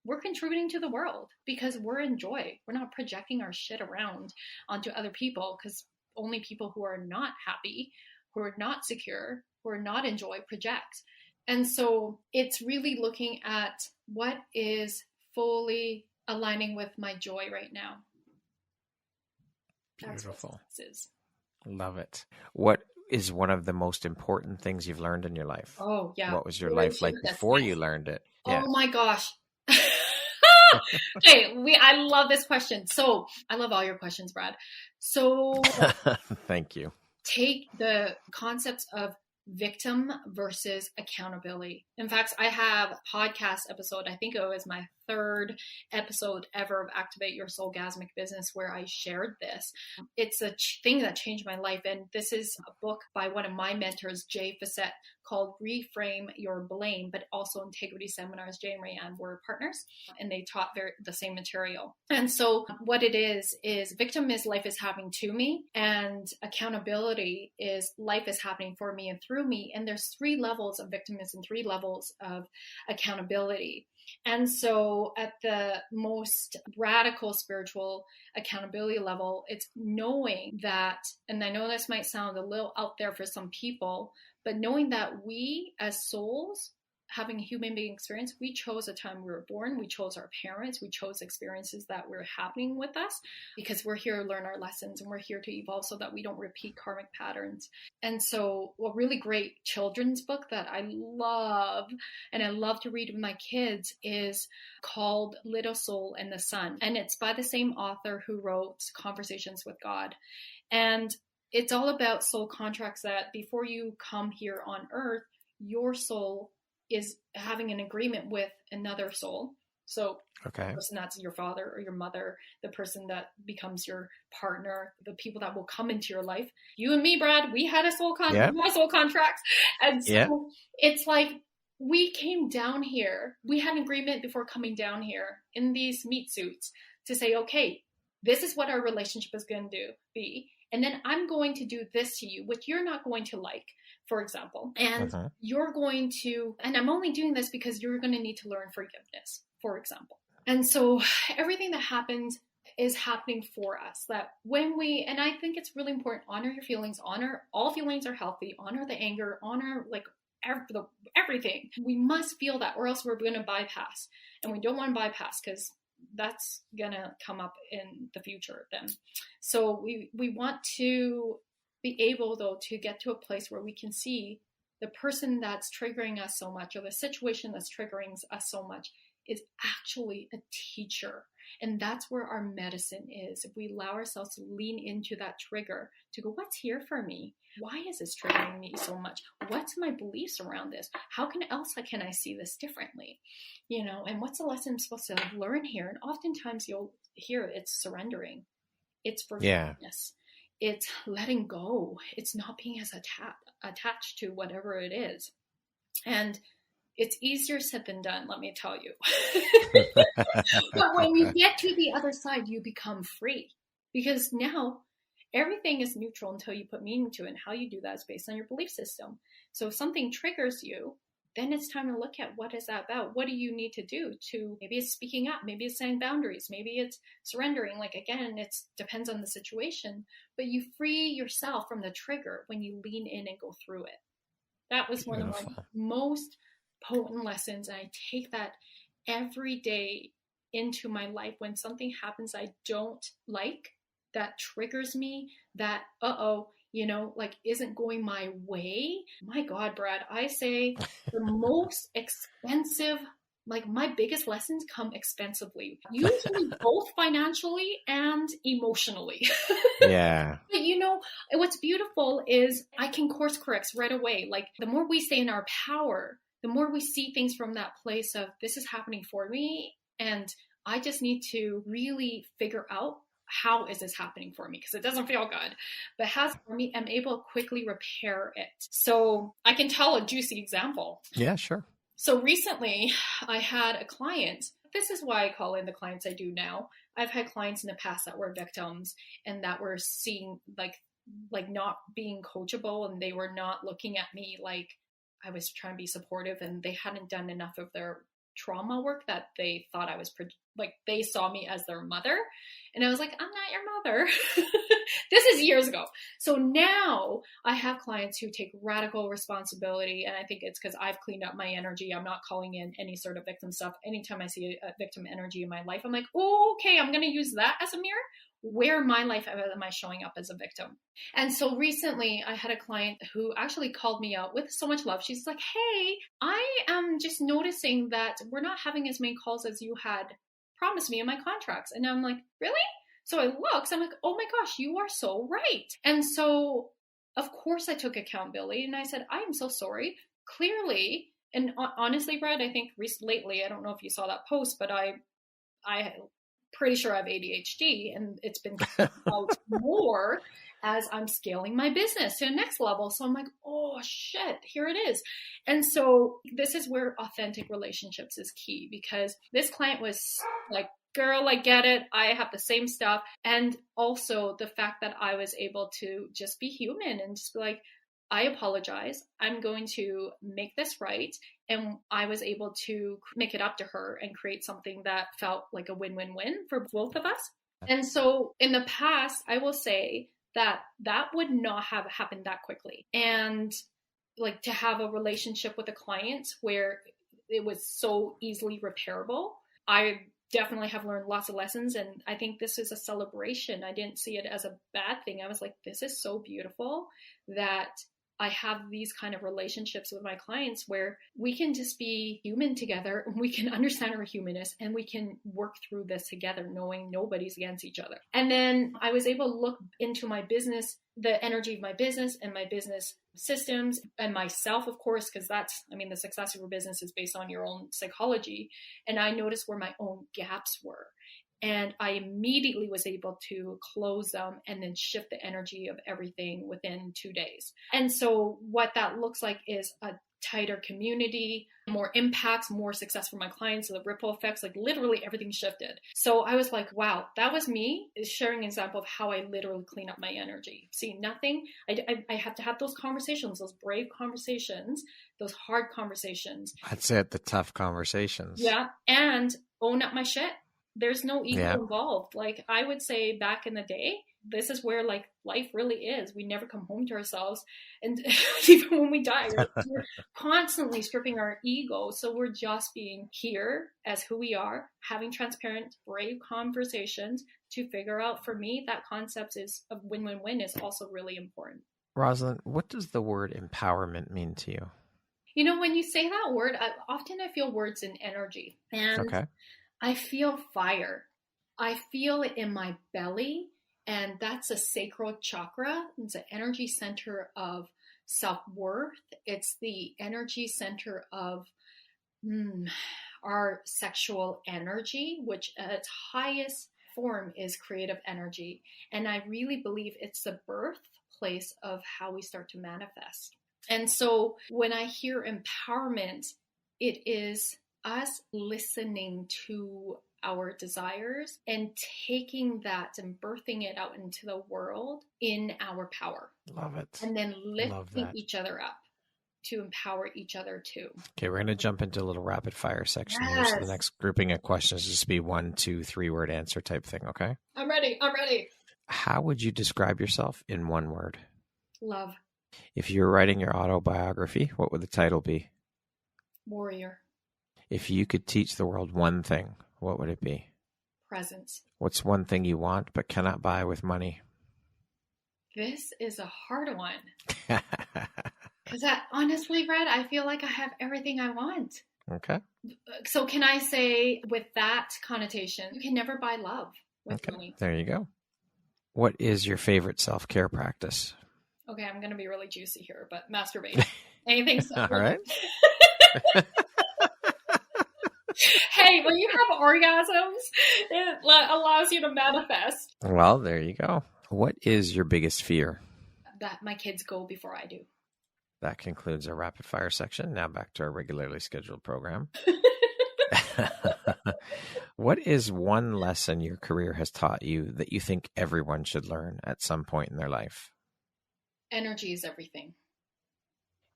we're contributing to the world because we're in joy. We're not projecting our shit around onto other people, because only people who are not happy, who are not secure, who are not in joy project. And so it's really looking at what is fully aligning with my joy right now. Beautiful. Love it. What is one of the most important things you've learned in your life? Oh, yeah. What was your life like before you learned it? Yeah. Oh my gosh. Okay, I love this question. So I love all your questions, Brad. So thank you. Take the concepts of victim versus accountability. In fact, I have a podcast episode. I think it was my 3rd episode ever of Activate Your Soulgasmic Business, where I shared this. It's a thing that changed my life. And this is a book by one of my mentors, Jay Facette, called Reframe Your Blame, but also Integrity Seminars. Jay and Rayanne were partners, and they taught the same material. And so what it is victim is life is happening to me, and accountability is life is happening for me and through me. And there's 3 levels of victimism, 3 levels of accountability. And so at the most radical spiritual accountability level, it's knowing that, and I know this might sound a little out there for some people, but knowing that we as souls having a human being experience, we chose the time we were born, we chose our parents, we chose experiences that were happening with us, because we're here to learn our lessons and we're here to evolve so that we don't repeat karmic patterns. And so a really great children's book that I love, and I love to read with my kids, is called Little Soul and the Sun. And it's by the same author who wrote Conversations with God. And it's all about soul contracts, that before you come here on earth, your soul is having an agreement with another soul. So the person that's your father or your mother, the person that becomes your partner, the people that will come into your life. You and me, Brad, we had a soul contract, soul contracts. And so it's like, we came down here, we had an agreement before coming down here in these meat suits to say, okay, this is what our relationship is going to be. And then I'm going to do this to you, which you're not going to like, for example. And you're going to, and I'm only doing this because you're going to need to learn forgiveness, for example. And so everything that happens is happening for us. That when we, and I think it's really important, honor your feelings, honor all feelings are healthy, honor the anger, honor like everything. We must feel that, or else we're going to bypass. And we don't want to bypass, because that's going to come up in the future then. So we want to be able, though, to get to a place where we can see the person that's triggering us so much, or the situation that's triggering us so much, is actually a teacher. And that's where our medicine is. If we allow ourselves to lean into that trigger, to go, what's here for me? Why is this triggering me so much? What's my beliefs around this? How can I see this differently? You know, and what's the lesson I'm supposed to learn here? And oftentimes you'll hear it's surrendering. It's forgiveness. It's letting go. It's not being as attached to whatever it is. And it's easier said than done, let me tell you. But when you get to the other side, you become free, because now everything is neutral until you put meaning to it. And how you do that is based on your belief system. So if something triggers you, then it's time to look at, what is that about? What do you need to do to, maybe it's speaking up, maybe it's setting boundaries, maybe it's surrendering. Like, again, it depends on the situation, but you free yourself from the trigger when you lean in and go through it. That was one of my most potent lessons. And I take that every day into my life. When something happens I don't like, that triggers me, that, like isn't going my way. My God, Brad, I say the most expensive, like my biggest lessons come expensively, usually both financially and emotionally. Yeah. But what's beautiful is I can course correct right away. Like, the more we stay in our power, the more we see things from that place of, this is happening for me, and I just need to really figure out how is this happening for me? Because it doesn't feel good. But has for me, I'm able to quickly repair it. So I can tell a juicy example. Yeah, sure. So recently I had a client. This is why I call in the clients I do now. I've had clients in the past that were victims and that were seeing like not being coachable, and they were not looking at me like I was trying to be supportive, and they hadn't done enough of their trauma work that they thought I was like they saw me as their mother. And I was like, I'm not your mother. This is years ago. So now I have clients who take radical responsibility. And I think it's because I've cleaned up my energy. I'm not calling in any sort of victim stuff. Anytime I see a victim energy in my life, I'm like, oh, okay, I'm going to use that as a mirror. Where in my life am I showing up as a victim? And so recently I had a client who actually called me out with so much love. She's like, hey, I am just noticing that we're not having as many calls as you had promised me in my contracts. And I'm like, really? So I look, so I'm like, oh my gosh, you are so right. And so of course I took accountability and I said, I am so sorry. Clearly, and honestly, Brad, I think lately, I don't know if you saw that post, but I pretty sure I have ADHD, and it's been out more as I'm scaling my business to the next level. So I'm like, oh shit, here it is. And so this is where authentic relationships is key, because this client was like, girl, I get it. I have the same stuff. And also the fact that I was able to just be human and just be like, I apologize. I'm going to make this right. And I was able to make it up to her and create something that felt like a win-win-win for both of us. And so in the past, I will say that would not have happened that quickly. And like to have a relationship with a client where it was so easily repairable, I definitely have learned lots of lessons. And I think this is a celebration. I didn't see it as a bad thing. I was like, this is so beautiful that I have these kind of relationships with my clients where we can just be human together, and we can understand our humanness, and we can work through this together, knowing nobody's against each other. And then I was able to look into my business, the energy of my business and my business systems and myself, of course, because the success of your business is based on your own psychology. And I noticed where my own gaps were. And I immediately was able to close them and then shift the energy of everything within 2 days. And so what that looks like is a tighter community, more impacts, more success for my clients. So the ripple effects, like literally everything shifted. So I was like, wow, that was me sharing an example of how I literally clean up my energy. See, nothing, I have to have those conversations, those brave conversations, those hard conversations. That's it, the tough conversations. Yeah. And own up my shit. There's no ego involved. Like I would say back in the day, this is where like life really is. We never come home to ourselves. And even when we die, we're constantly stripping our ego. So we're just being here as who we are, having transparent, brave conversations to figure out, for me, that concept is of win-win-win is also really important. Rosalyn, what does the word empowerment mean to you? You know, when you say that word, I feel words in energy. And okay. I feel fire. I feel it in my belly, and that's a sacral chakra. It's an energy center of self-worth. It's the energy center of our sexual energy, which at its highest form is creative energy. And I really believe it's the birthplace of how we start to manifest. And so when I hear empowerment, it is us listening to our desires and taking that and birthing it out into the world in our power. Love it. And then lifting each other up to empower each other too. Okay, we're going to jump into a little rapid fire section here. So the next grouping of questions just be 1, 2, 3 word answer type thing, okay? I'm ready. How would you describe yourself in one word? Love. If you were writing your autobiography, what would the title be? Warrior. If you could teach the world one thing, what would it be? Presence. What's one thing you want but cannot buy with money? This is a hard one. Because honestly, Brad, I feel like I have everything I want. Okay. So can I say with that connotation, you can never buy love with money. There you go. What is your favorite self-care practice? Okay, I'm going to be really juicy here, but masturbate. Anything. All right. Hey, when you have orgasms, it allows you to manifest. Well, there you go. What is your biggest fear? That my kids go before I do. That concludes our rapid fire section. Now back to our regularly scheduled program. What is one lesson your career has taught you that you think everyone should learn at some point in their life? Energy is everything.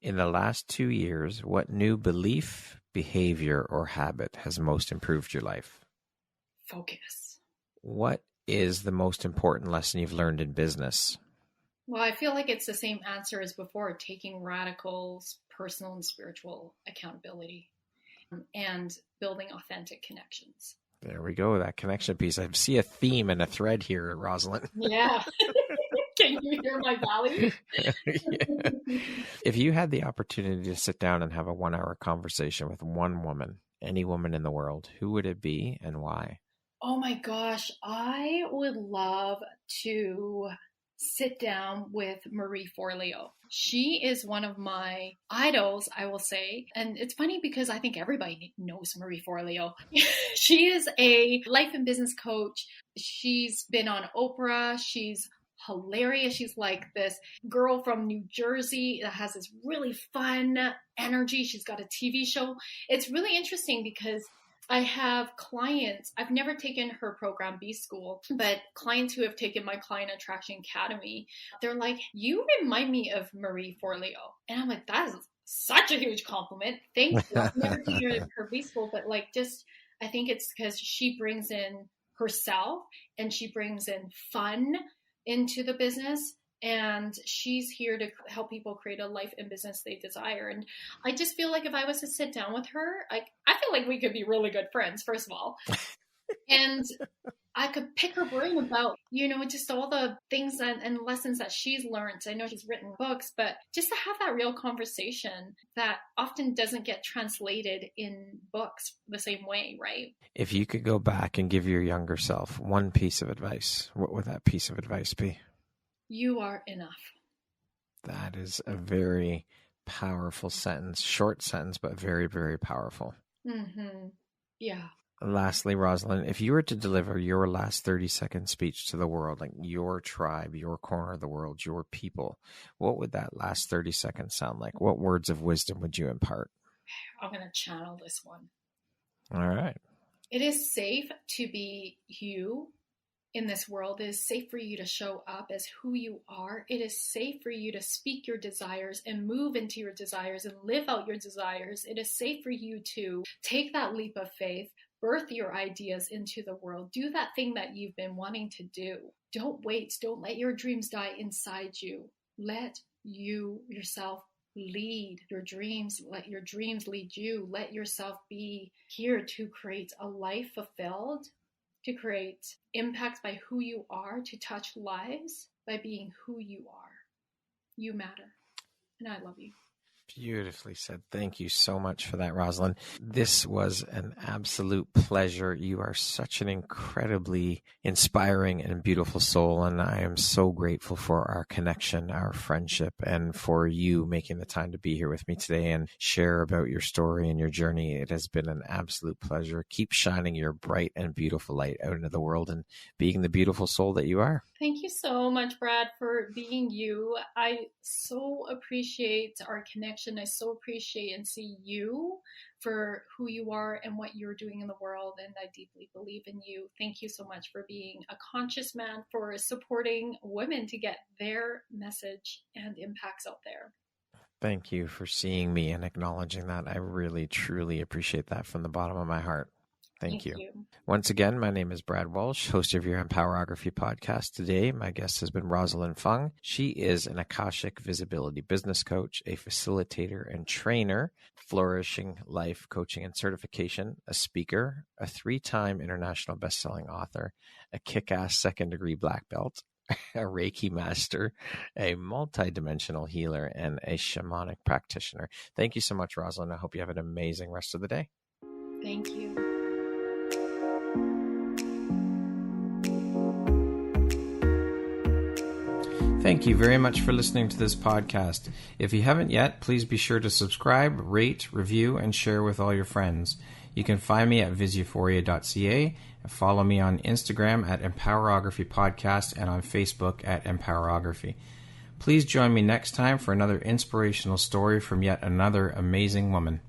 In the last 2 years, what new belief, behavior, or habit has most improved your life? Focus. What is the most important lesson you've learned in business? Well, I feel like it's the same answer as before, taking radical personal and spiritual accountability and building authentic connections. There we go, that connection piece. I see a theme and a thread here, Rosalyn. Yeah. Can you hear my valley? Yeah. If you had the opportunity to sit down and have a 1-hour conversation with one woman, any woman in the world, who would it be and why? Oh my gosh, I would love to sit down with Marie Forleo. She is one of my idols, I will say. And it's funny because I think everybody knows Marie Forleo. She is a life and business coach. She's been on Oprah. She's hilarious. She's like this girl from New Jersey that has this really fun energy. She's got a TV show. It's really interesting because I have clients, I've never taken her program, B School, but clients who have taken my Client Attraction Academy, they're like, you remind me of Marie Forleo. And I'm like, that is such a huge compliment. Thank you. I've never taken her B School, but like just, I think it's because she brings in herself and she brings in fun into the business. And she's here to help people create a life and business they desire. And I just feel like if I was to sit down with her, I feel like we could be really good friends, first of all. And I could pick her brain about, just all the things and lessons that she's learned. I know she's written books, but just to have that real conversation that often doesn't get translated in books the same way, right? If you could go back and give your younger self one piece of advice, what would that piece of advice be? You are enough. That is a very powerful sentence, short sentence, but very, very powerful. Mm-hmm. Yeah. Lastly, Rosalyn, if you were to deliver your last 30-second speech to the world, like your tribe, your corner of the world, your people, what would that last 30 seconds sound like? What words of wisdom would you impart? I'm going to channel this one. All right. It is safe to be you. In this world, it is safe for you to show up as who you are. It is safe for you to speak your desires and move into your desires and live out your desires. It is safe for you to take that leap of faith, birth your ideas into the world. Do that thing that you've been wanting to do. Don't wait. Don't let your dreams die inside you. Let yourself lead your dreams. Let your dreams lead you. Let yourself be here to create a life fulfilled, to create impact by who you are, to touch lives by being who you are. You matter. And I love you. Beautifully said. Thank you so much for that, Rosalyn. This was an absolute pleasure. You are such an incredibly inspiring and beautiful soul, and I am so grateful for our connection, our friendship, and for you making the time to be here with me today and share about your story and your journey. It has been an absolute pleasure. Keep shining your bright and beautiful light out into the world and being the beautiful soul that you are. Thank you so much, Brad, for being you. I so appreciate our connection. I so appreciate and see you for who you are and what you're doing in the world. And I deeply believe in you. Thank you so much for being a conscious man, for supporting women to get their message and impacts out there. Thank you for seeing me and acknowledging that. I really, truly appreciate that from the bottom of my heart. Thank you. Once again, my name is Brad Walsh, host of your Empowerography Podcast. Today, my guest has been Rosalyn Fung. She is an Akashic Visibility Business Coach, a Facilitator and Trainer, Flourishing Life Coaching and Certification, a speaker, a 3-time international best-selling author, a kick-ass second-degree black belt, a Reiki Master, a multidimensional healer, and a Shamanic Practitioner. Thank you so much, Rosalyn. I hope you have an amazing rest of the day. Thank you. Thank you very much for listening to this podcast. If you haven't yet, please be sure to subscribe, rate, review, and share with all your friends. You can find me at visuphoria.ca and follow me on Instagram at Empowerography Podcast and on Facebook at Empowerography. Please join me next time for another inspirational story from yet another amazing woman.